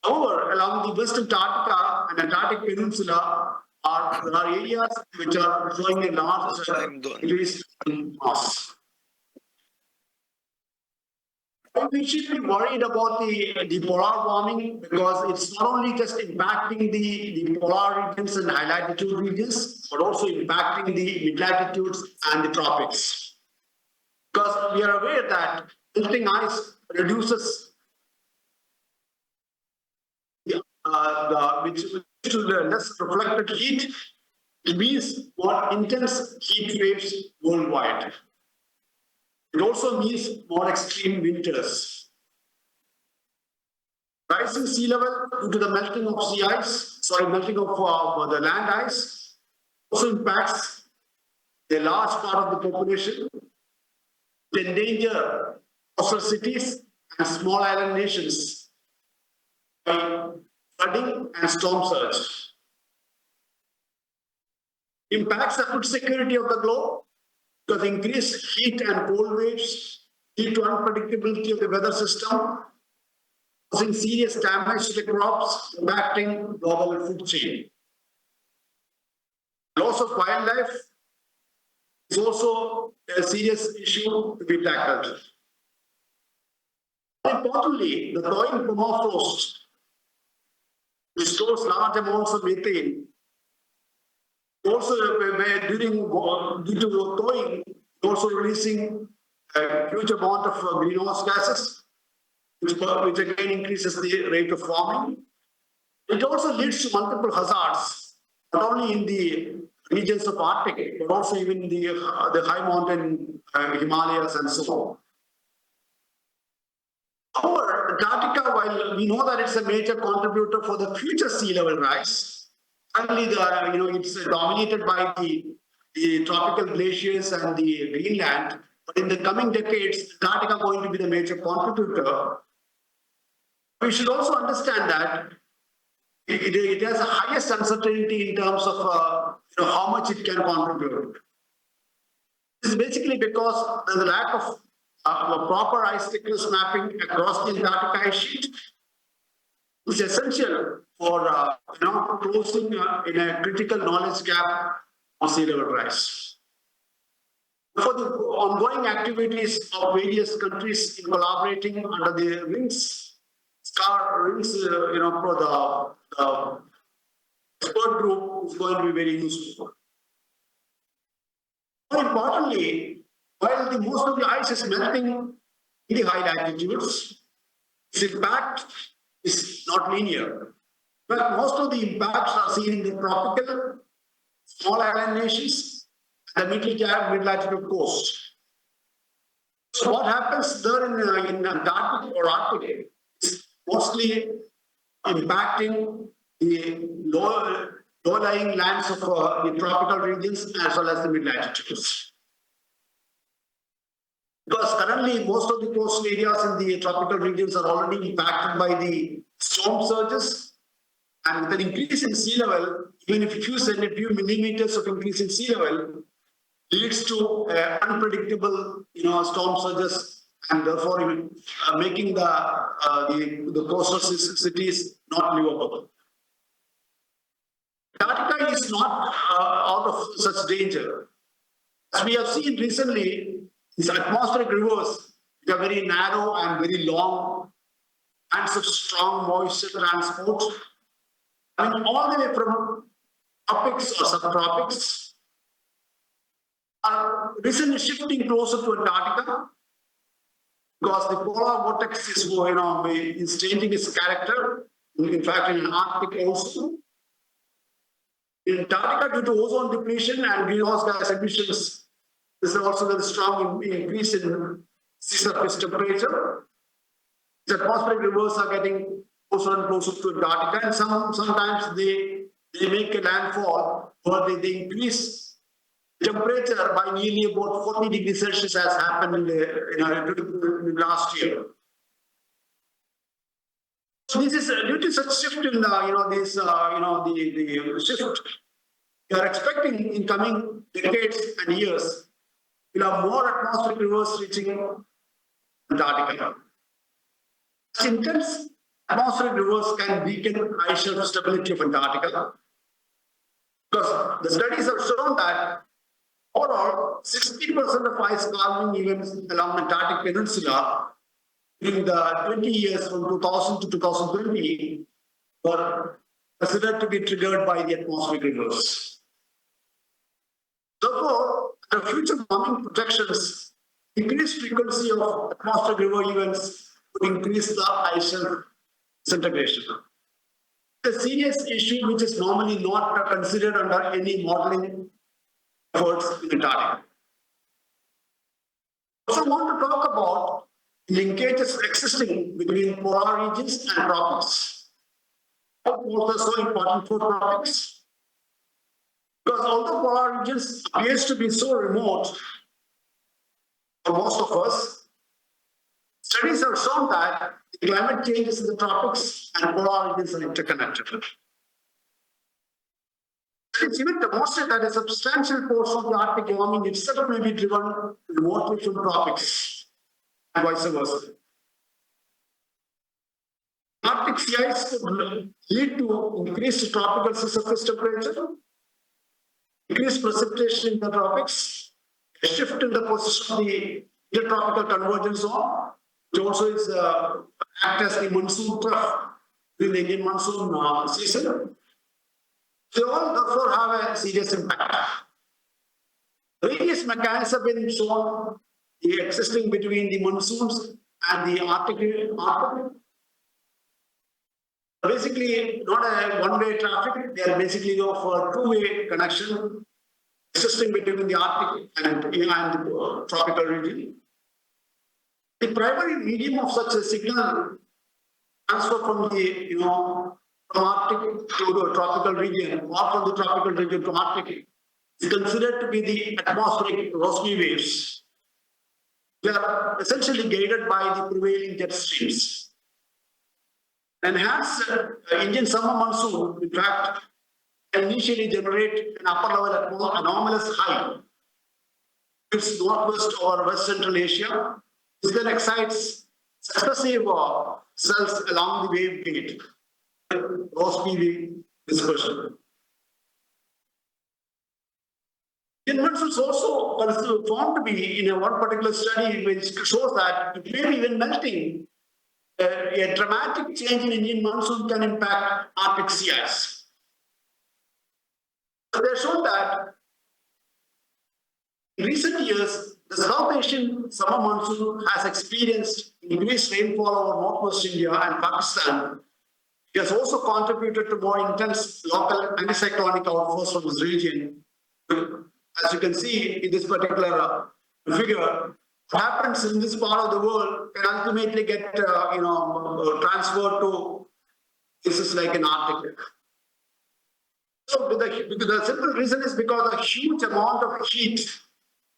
However, along the West Antarctica and Antarctic Peninsula there are areas which are showing a large increase in mass. We should be worried about the polar warming because it's not only just impacting the polar regions and high latitude regions, but also impacting the mid latitudes and the tropics. Because we are aware that melting ice reduces which to the less reflected heat, it means more intense heat waves worldwide. It also means more extreme winters. Rising sea level due to the melting of melting of the land ice also impacts a large part of the population, to endanger coastal cities and small island nations by flooding and storm surge. Impacts the food security of the globe because increased heat and cold waves lead to unpredictability of the weather system, causing serious damage to the crops, impacting global food chain. Loss of wildlife is also a serious issue to be tackled. Importantly, the thawing permafrost, which stores large amounts of methane, also due to thawing, also releasing a huge amount of greenhouse gases, which again increases the rate of warming. It also leads to multiple hazards, not only in the regions of Arctic, but also even in the high mountain Himalayas and so on. However, Antarctica, while we know that it's a major contributor for the future sea level rise, currently it's dominated by the tropical glaciers and the Greenland. But in the coming decades, Antarctica is going to be the major contributor. We should also understand that it has the highest uncertainty in terms of how much it can contribute. This is basically because there's a lack of proper ice thickness mapping across the Antarctic ice sheet, which is essential for closing in a critical knowledge gap on sea level rise. For the ongoing activities of various countries in collaborating under the rings, for the expert group is going to be very useful. More importantly, while the most of the ice is melting in the high latitudes, its impact is not linear. But most of the impacts are seen in the tropical, small island nations, and the mid-latitude coast. So what happens there in Antarctic or Arctic is mostly impacting the low-lying lands of the tropical regions as well as the mid-latitudes. Because currently most of the coastal areas in the tropical regions are already impacted by the storm surges, and with an increase in sea level, even if you send a few millimeters of increase in sea level, leads to unpredictable storm surges, and therefore making the coastal cities not livable. Antarctica is not out of such danger. As we have seen recently, these atmospheric rivers, they are very narrow and very long, bands of strong moisture transport. I mean, all the way from tropics or subtropics are recently shifting closer to Antarctica because the polar vortex is changing its character. In fact, in Arctic also. In Antarctica, due to ozone depletion and greenhouse gas emissions, there is also a strong increase in sea surface temperature. The atmospheric rivers are getting closer and closer to Antarctica, and sometimes they make a landfall where they increase temperature by nearly about 40 degrees Celsius, as happened in the last year. So this is due to such shift in the shift. We are expecting in coming decades and years, we'll have more atmospheric rivers reaching Antarctica. Such intense atmospheric rivers can weaken ice shelf stability of Antarctica, because the studies have shown that overall 60% of ice calving events along the Antarctic Peninsula in the 20 years from 2000 to 2020 were considered to be triggered by the atmospheric rivers. Therefore, the future warming projections, increased frequency of atmospheric river events would increase the ice shelf disintegration. It's a serious issue which is normally not considered under any modeling efforts in Antarctica. I also want to talk about linkages existing between polar regions and tropics. Both are so important for tropics, because although polar regions appears to be so remote for most of us, studies have shown that the climate changes in the tropics and polar regions are interconnected. It's even demonstrated that a substantial portion of the Arctic warming itself may be driven remotely from tropics and vice versa. Arctic sea ice could lead to increased tropical sea surface temperature, increased precipitation in the tropics, a shift in the position of the intertropical convergence zone, which also is act as the monsoon trough during the Indian monsoon season. They all therefore have a serious impact. Various mechanisms have been shown existing between the monsoons and the Arctic. Basically, not a one-way traffic, they are basically of a two-way connection existing between the Arctic and the tropical region. The primary medium of such a signal transfer from the from Arctic to the tropical region, or from the tropical region to Arctic, is considered to be the atmospheric Rossby waves. They are essentially guided by the prevailing jet streams. Enhanced Indian summer monsoon, in fact, can initially generate an upper level anomalous high. It's northwest or west central Asia. This then excites successive cells along the wave gate. Rossby wave dispersion. Indian monsoon is also found to be in one particular study which shows that maybe even melting, a dramatic change in Indian monsoon can impact Arctic sea ice. So they shown that in recent years, the South Asian summer monsoon has experienced increased rainfall over northwest India and Pakistan. It has also contributed to more intense local anticyclonic outflows from this region. As you can see in this particular figure, what happens in this part of the world can ultimately get transferred to places like in Arctic. So the simple reason is because a huge amount of heat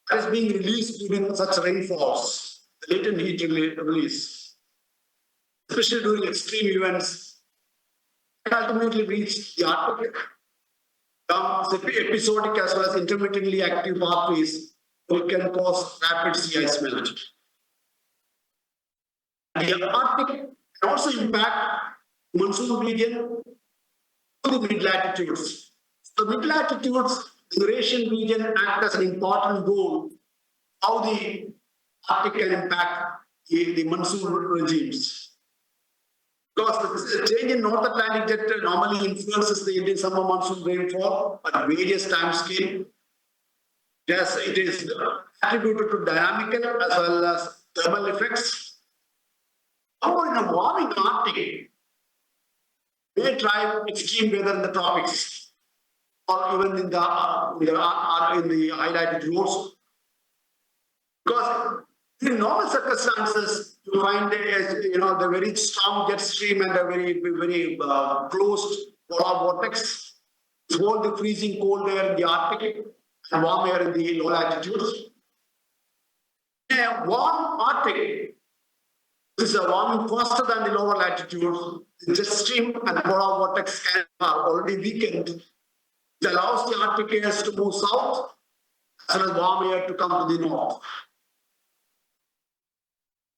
that is being released during such rainfalls, the latent heat release, especially during extreme events, can ultimately reach the Arctic. Episodic as well as intermittently active pathways, it can cause rapid sea ice melt. The Arctic can also impact monsoon region to the mid-latitudes. The mid-latitudes the Eurasian region act as an important goal, how the Arctic can impact the monsoon regimes. Because the change in North Atlantic jet normally influences the Indian summer monsoon rainfall at various time scale. Yes, it is attributed to dynamical as well as thermal effects. However, in a warming Arctic, may drive extreme weather in the tropics, or even in the highlighted roads. Because in normal circumstances, you find the very strong jet stream and a very closed polar vortex. It's hold the freezing cold air in the Arctic and warm air in the low latitudes. In a warm Arctic, this is warming faster than the lower latitudes. The jet stream and polar vortex are already weakened. It allows the Arctic airs to move south as well as warm air to come to the north.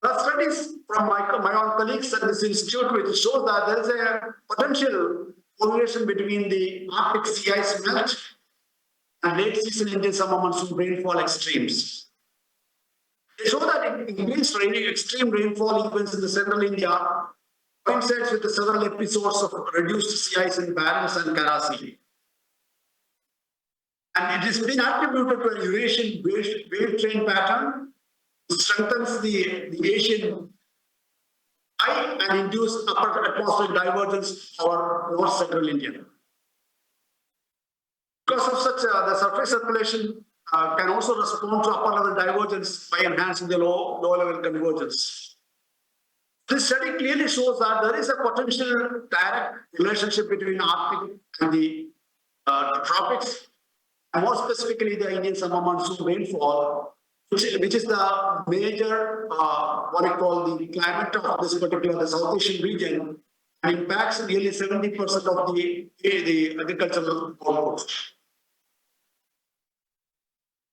The studies from my own colleagues at this institute which show that there is a potential correlation between the Arctic sea ice melt and late season Indian summer monsoon rainfall extremes. They show that increased extreme rainfall events in the central India coincides with the several episodes of reduced sea ice in Barents and Kara Sea. And it has been attributed to a Eurasian wave train pattern, which strengthens the Asian high and induce upper atmospheric divergence over north central India. Because of such, the surface circulation can also respond to upper level divergence by enhancing the low level convergence. This study clearly shows that there is a potential direct relationship between Arctic and the tropics, and more specifically the Indian summer monsoon rainfall, which is the major, what I call the climate of this particular, the South Asian region, and impacts nearly 70% of the agricultural output.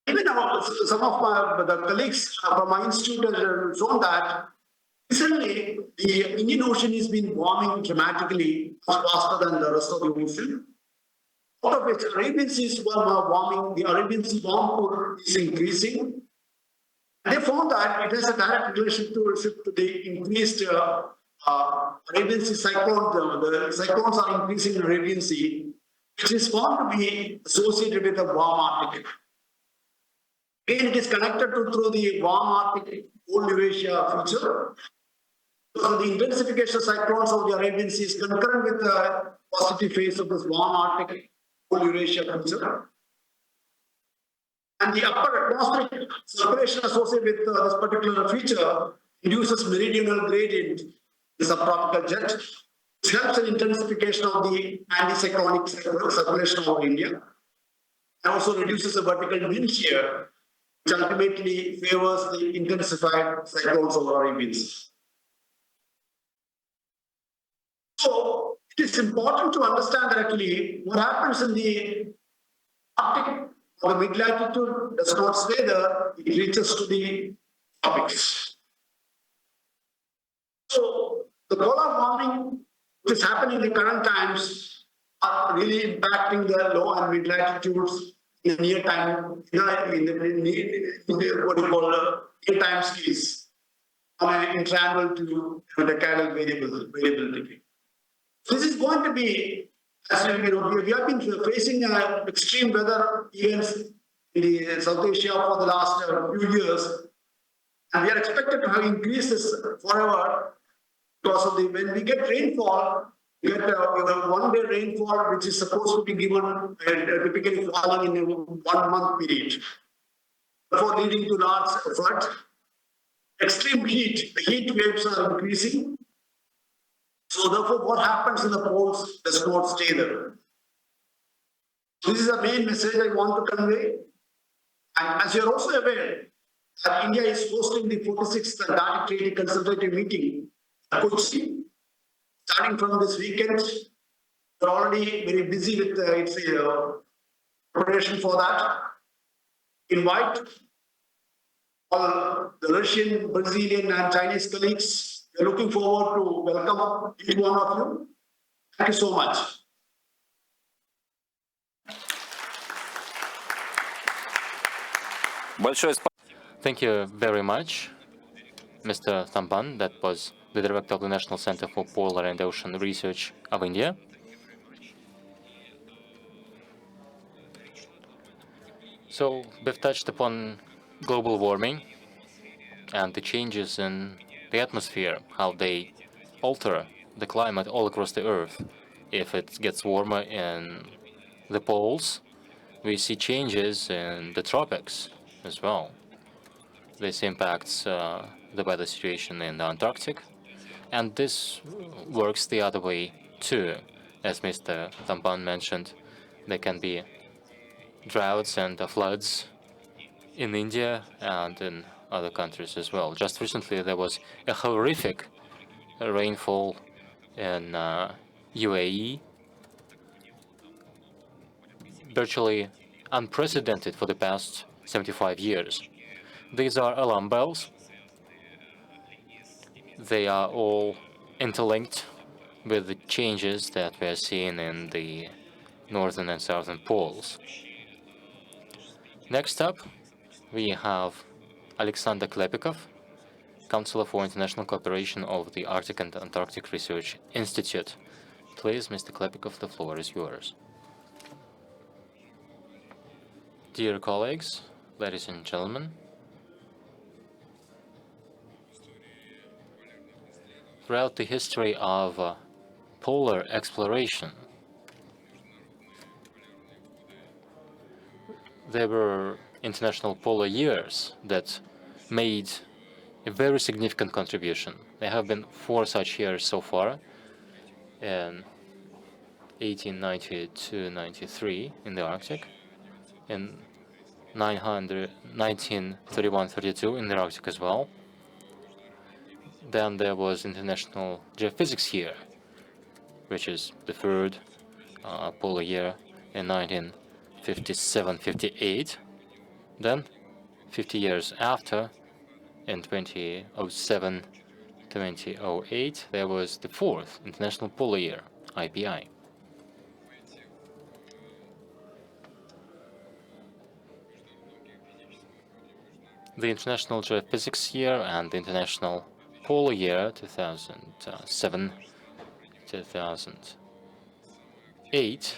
Even some of the colleagues from my institute have shown that recently the Indian Ocean has been warming dramatically, much faster than the rest of the ocean. Out of which Arabian Sea is warming, the Arabian Sea warm core is increasing. And they found that it has a direct relationship to the increased Arabian Sea cyclone. The cyclones are increasing in Arabian Sea, which is found to be associated with the warm Arctic. Again, it is connected through the warm Arctic cold Eurasia feature. So the intensification of cyclones of the Arabian Sea is concurrent with the positive phase of this warm Arctic cold Eurasia feature. And the upper atmospheric circulation associated with this particular feature induces meridional gradient, the subtropical jet, which helps in intensification of the anticyclonic circulation over India, and also reduces the vertical wind shear, which ultimately favors the intensified cyclones over Arabian Sea. So it is important to understand that actually what happens in the Arctic or the mid-latitude does not stay there, it reaches to the tropics. So the polar warming which is happening in the current times are really impacting the low and mid-latitudes in the near time, in the what you call near time scales on an intraannual to decadal variability. This is going to be, as we have been facing extreme weather events in the South Asia for the last few years, and we are expected to have increases forever because of when we get rainfall, we get one-day rainfall which is supposed to be given typically falling in a 1 month period before leading to large flood. Extreme heat, the heat waves are increasing. So therefore, what happens in the poles does not stay there. This is the main message I want to convey. And as you are also aware, that India is hosting the 46th Antarctic Treaty Consultative Meeting at Kochi. Starting from this weekend, we're already very busy with its preparation for that. Invite all the Russian, Brazilian, and Chinese colleagues. We're looking forward to welcome each one of you. Thank you so much. Большое спасибо. Thank you very much, Mr. Thamban. That was the director of the National Center for Polar and Ocean Research of India. So we've touched upon global warming and the changes in the atmosphere, how they alter the climate all across the Earth. If it gets warmer in the poles, we see changes in the tropics as well. This impacts the weather situation in the Antarctic, and this works the other way too. As Mr. Thamban mentioned, there can be droughts and floods in India and in other countries as well. Just recently, there was a horrific rainfall in UAE, virtually unprecedented for the past 75 years. These are alarm bells. They are all interlinked with the changes that we are seeing in the northern and southern poles. Next up, we have Alexander Klepikov, Counselor for International Cooperation of the Arctic and Antarctic Research Institute. Please, Mr. Klepikov, the floor is yours. Dear colleagues, ladies and gentlemen, throughout the history of polar exploration, there were international polar years that made a very significant contribution. There have been 4 such years so far, in 1892-93 in the Arctic, in 1931-32 in the Arctic as well. Then there was International Geophysics Year, which is the 3rd polar year in 1957-58. Then, 50 years after, in 2007-2008, there was the 4th International Polar Year, IPI. The International Geophysics Year and the International Polar Year 2007-2008,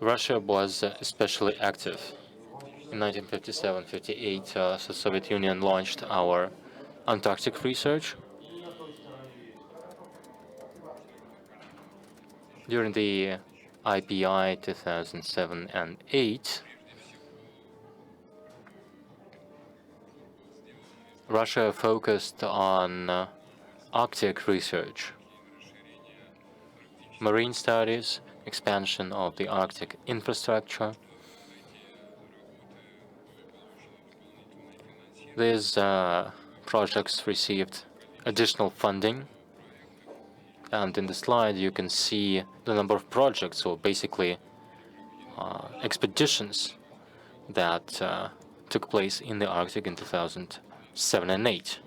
Russia was especially active. In 1957-58, the Soviet Union launched our Antarctic research. During the IPI 2007 and 8, Russia focused on Arctic research, marine studies, expansion of the Arctic infrastructure. These projects received additional funding, and in the slide you can see the number of projects, or basically expeditions that took place in the Arctic in 2007 and 8.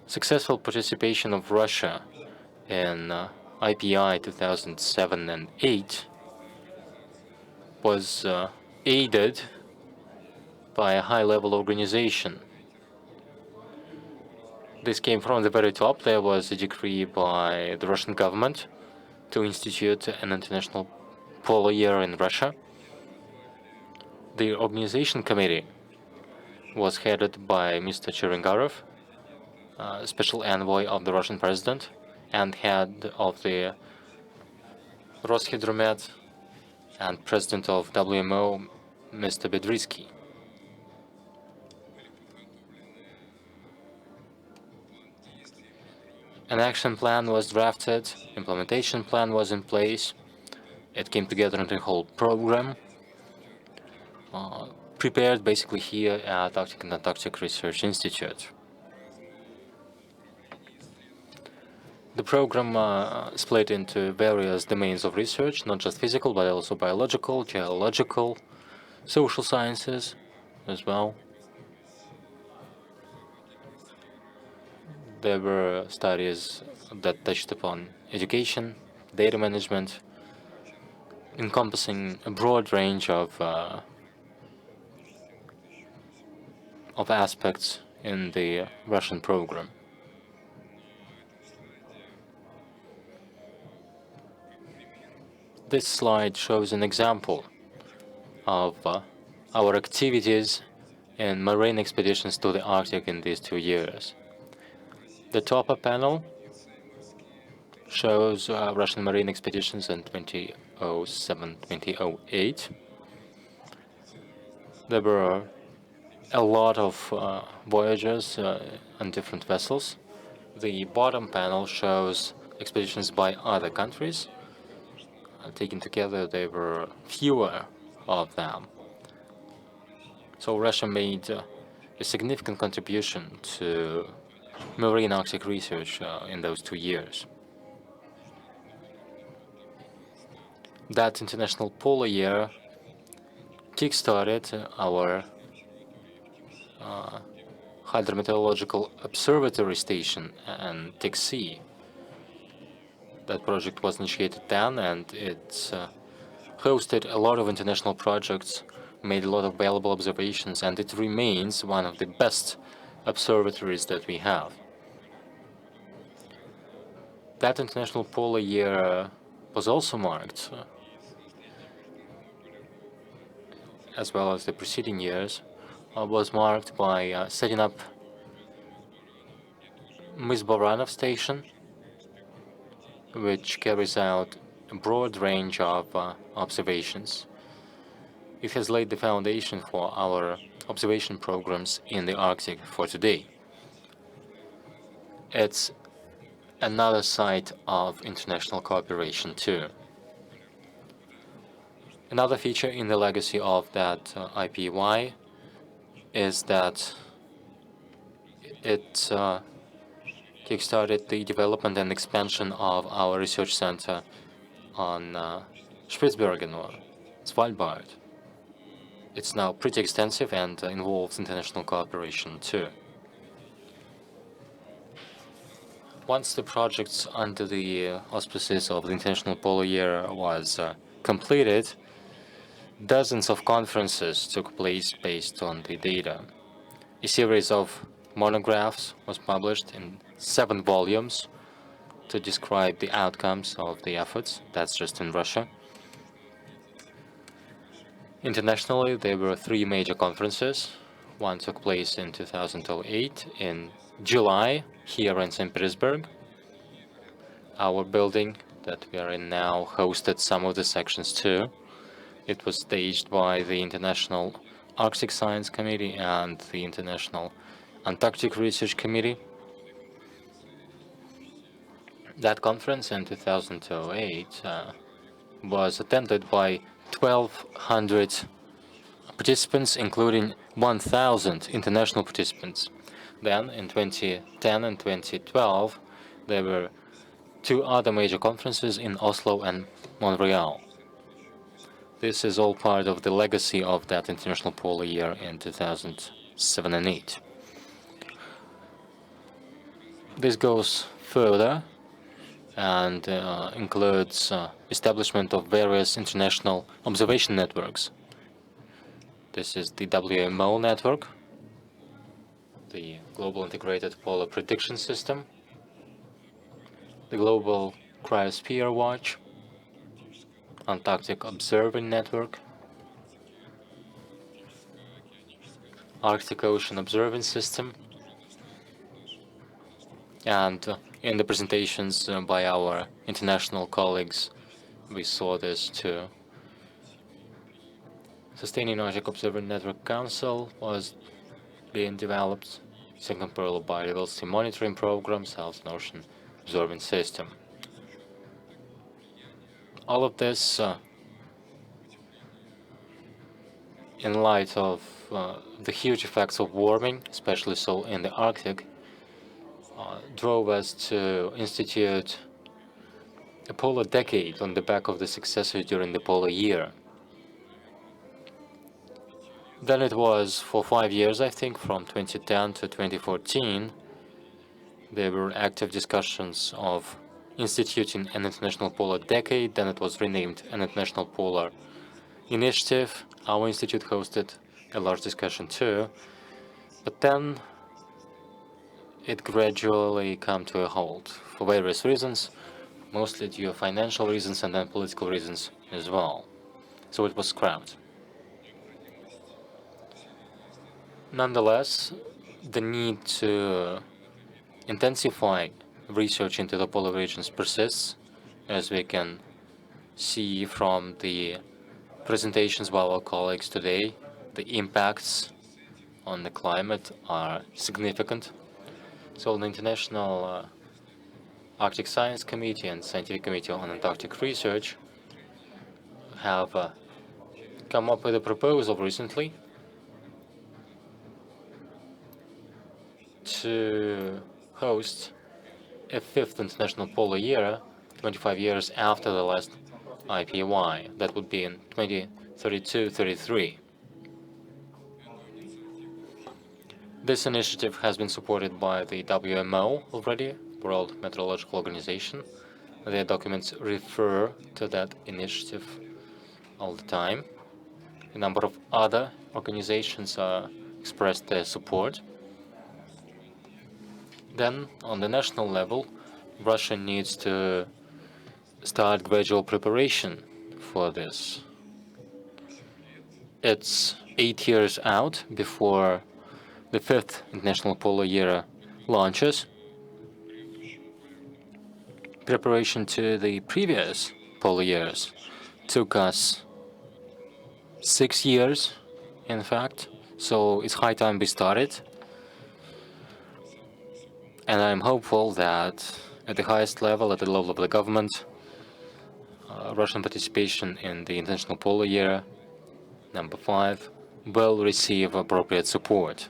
Successful participation of Russia in IPI 2007 and 8 was aided by a high-level organization. This came from the very top. There was a decree by the Russian government to institute an international polar year in Russia. The organization committee was headed by Mr. Cherengarov, special envoy of the Russian president and head of the Roshydromet, and president of WMO, Mr. Bedrisky. An action plan was drafted, implementation plan was in place. It came together into a whole program, prepared basically here at Arctic and Antarctic Research Institute. The program split into various domains of research, not just physical, but also biological, geological, social sciences as well. There were studies that touched upon education, data management, encompassing a broad range of aspects in the Russian program. This slide shows an example of our activities in marine expeditions to the Arctic in these 2 years. The top panel shows Russian marine expeditions in 2007-2008. There were a lot of voyages on different vessels. The bottom panel shows expeditions by other countries. Taken together, there were fewer of them. So Russia made a significant contribution to marine Arctic research in those 2 years. That International Polar Year kickstarted our hydrometeorological observatory station and TIC-C. That project was initiated then, and it hosted a lot of international projects, made a lot of valuable observations, and it remains one of the best observatories that we have. That International Polar Year was also marked, as well as the preceding years, was marked by setting up Mys-Baranov station, which carries out a broad range of observations. It has laid the foundation for our observation programs in the Arctic for today. It's another site of international cooperation too. Another feature in the legacy of that IPY is that it kickstarted the development and expansion of our research center on Spitsbergen or Svalbard. It's now pretty extensive and involves international cooperation too. Once the projects under the auspices of the International Polar Year was completed, dozens of conferences took place based on the data. A series of monographs was published in 7 volumes to describe the outcomes of the efforts. That's just in Russia. Internationally, there were 3 major conferences. One took place in 2008 in July here in St. Petersburg. Our building that we are in now hosted some of the sections too. It was staged by the International Arctic Science Committee and the International Antarctic Research Committee. That conference in 2008 was attended by 1,200 participants, including 1,000 international participants. Then, in 2010 and 2012, there were 2 other major conferences in Oslo and Montreal. This is all part of the legacy of that International Polar Year in 2007 and 2008. This goes further and includes establishment of various international observation networks. This is the WMO network, the Global Integrated Polar Prediction System, the Global Cryosphere Watch, Antarctic Observing Network, Arctic Ocean Observing System, and in the presentations by our international colleagues, we saw this too. Sustaining Arctic Observing Network Council was being developed, Singapore Biodiversity Monitoring Program, Southern Ocean Observing System. All of this in light of the huge effects of warming, especially so in the Arctic, drove us to institute a polar decade on the back of the successes during the polar year. Then it was for 5 years, I think, from 2010 to 2014, there were active discussions of instituting an International Polar Decade. Then it was renamed an International Polar Initiative. Our institute hosted a large discussion too, but then it gradually came to a halt for various reasons, mostly due to financial reasons and then political reasons as well. So it was scrapped. Nonetheless, the need to intensify research into the polar regions persists, as we can see from the presentations by our colleagues today. The impacts on the climate are significant. So the International Arctic Science Committee and Scientific Committee on Antarctic Research have come up with a proposal recently to host a 5th International Polar Year, 25 years after the last IPY. That would be in 2032-33. This initiative has been supported by the WMO already, World Meteorological Organization. Their documents refer to that initiative all the time. A number of other organizations expressed their support. Then, on the national level, Russia needs to start gradual preparation for this. It's 8 years out before the 5th International Polar Year launches. Preparation to the previous polar years took us 6 years, in fact, so it's high time we started. And I'm hopeful that at the highest level, at the level of the government, Russian participation in the International Polar Year #5 will receive appropriate support.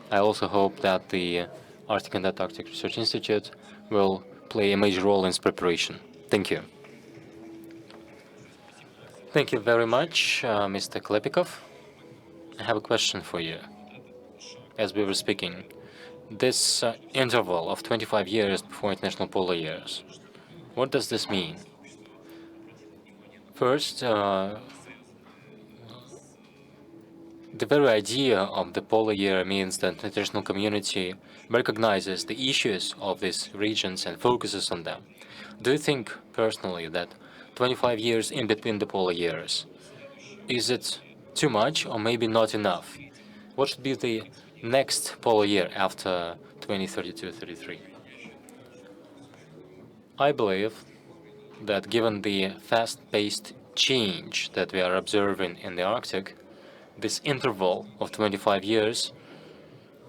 I also hope that the Arctic and Antarctic Research Institute will play a major role in its preparation. Thank you. Thank you very much, Mr. Klepikov. I have a question for you. As we were speaking, this interval of 25 years before International Polar Years, what does this mean? First, the very idea of the polar year means that the international community recognizes the issues of these regions and focuses on them. Do you think personally that 25 years in between the polar years, is it too much or maybe not enough? What should be the next polar year after 2032-33? I believe that given the fast-paced change that we are observing in the Arctic, this interval of 25 years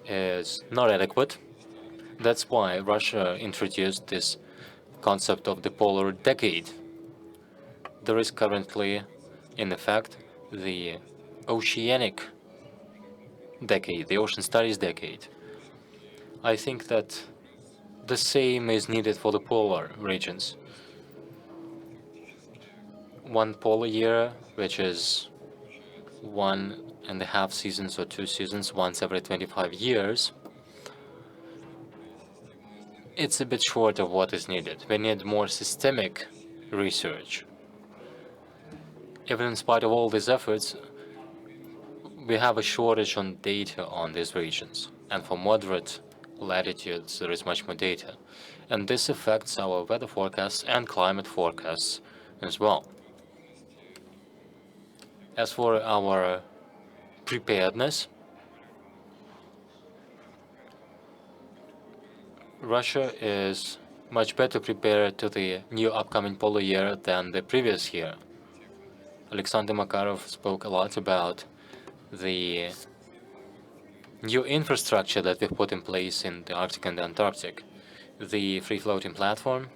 is not adequate. That's why Russia introduced this concept of the polar decade. There is currently, in effect, the oceanic decade, the ocean studies decade. I think that the same is needed for the polar regions. One polar year, which is 1.5 seasons or 2 seasons, once every 25 years, it's a bit short of what is needed. We need more systemic research. Even in spite of all these efforts, we have a shortage on data on these regions. And for moderate latitudes, there is much more data. And this affects our weather forecasts and climate forecasts as well. As for our preparedness, Russia is much better prepared to the new upcoming polar year than the previous year. Alexander Makarov spoke a lot about the new infrastructure that we've put in place in the Arctic and the Antarctic, the free-floating platform,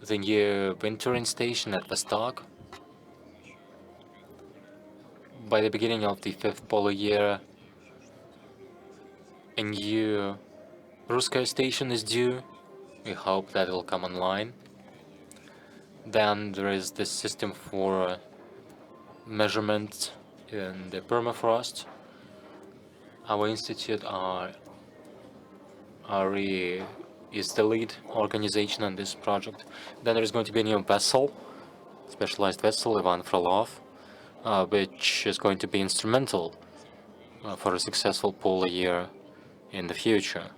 the new wintering station at Vostok. By the beginning of the 5th polar year, a new Ruskaya station is due. We hope that it will come online. Then there is this system for measurement in the permafrost. Our institute are is the lead organization on this project. Then there is going to be a new vessel, specialized vessel, Ivan Frolov, which is going to be instrumental for a successful polar year in the future.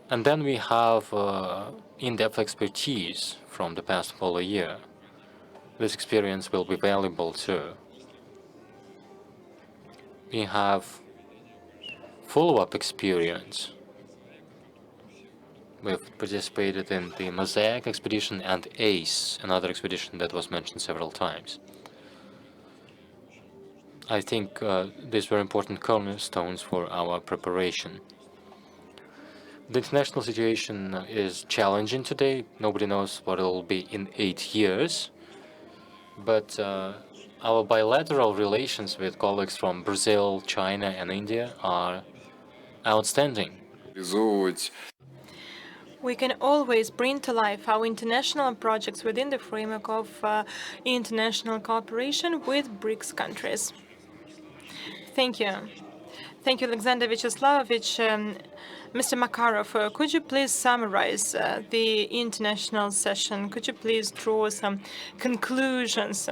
And then we have in-depth expertise from the past polar year. This experience will be valuable too. We have follow-up experience. We've participated in the Mosaic expedition and ACE, another expedition that was mentioned several times. I think these were important cornerstones for our preparation. The international situation is challenging today. Nobody knows what it will be in 8 years. But our bilateral relations with colleagues from Brazil, China, and India are outstanding. We can always bring to life our international projects within the framework of international cooperation with BRICS countries. Thank you. Thank you, Alexander Vyacheslavovic. Mr. Makarov, could you please summarize the international session? Could you please draw some conclusions?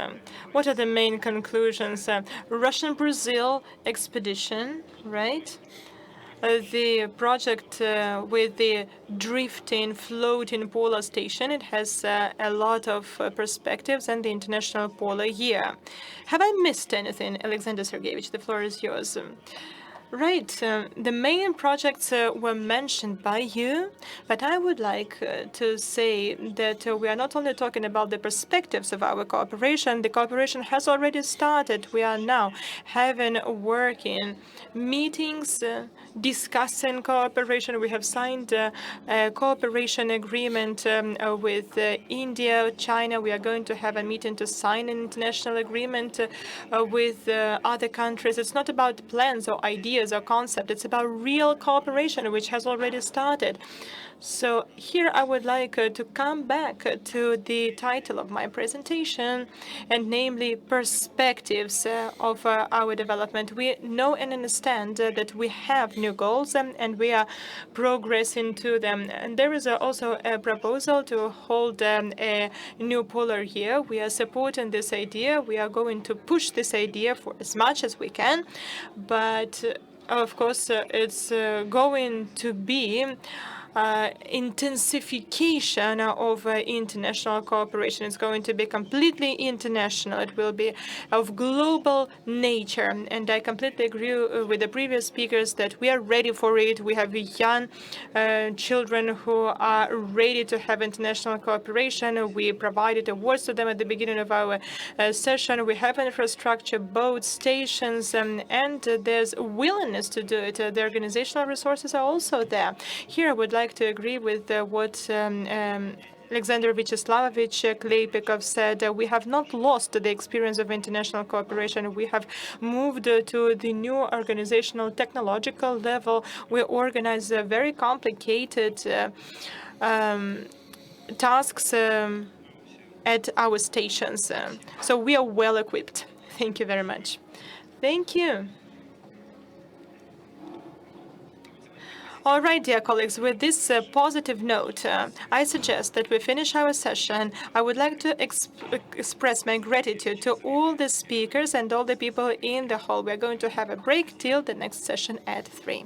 What are the main conclusions? Russian-Brazil expedition, right? The project with the drifting, floating polar station, it has a lot of perspectives, and the International Polar Year. Have I missed anything, Alexander Sergeyevich? The floor is yours. Right. The main projects were mentioned by you, but I would like to say that we are not only talking about the perspectives of our cooperation. The cooperation has already started. We are now having working meetings, discussing cooperation. We have signed a cooperation agreement with India, China. We are going to have a meeting to sign an international agreement with other countries. It's not about plans or ideas or concept. It's about real cooperation, which has already started. So here I would like to come back to the title of my presentation, and namely perspectives of our development. We know and understand that we have new goals and we are progressing to them. And there is also a proposal to hold a new polar year. We are supporting this idea. We are going to push this idea for as much as we can. But of course, it's going to be intensification of international cooperation. It's going to be completely international. It will be of global nature. And I completely agree with the previous speakers that we are ready for it. We have young children who are ready to have international cooperation. We provided awards to them at the beginning of our session. We have infrastructure, boats, stations, and there's willingness to do it. The organizational resources are also there. Here I would like to agree with what Alexander Vyacheslavovic Klepikov said. We have not lost the experience of international cooperation. We have moved to the new organizational technological level. We organize very complicated tasks at our stations. So we are well equipped. Thank you very much. Thank you. All right, dear colleagues, with this positive note, I suggest that we finish our session. I would like to express my gratitude to all the speakers and all the people in the hall. We're going to have a break till the next session at 3.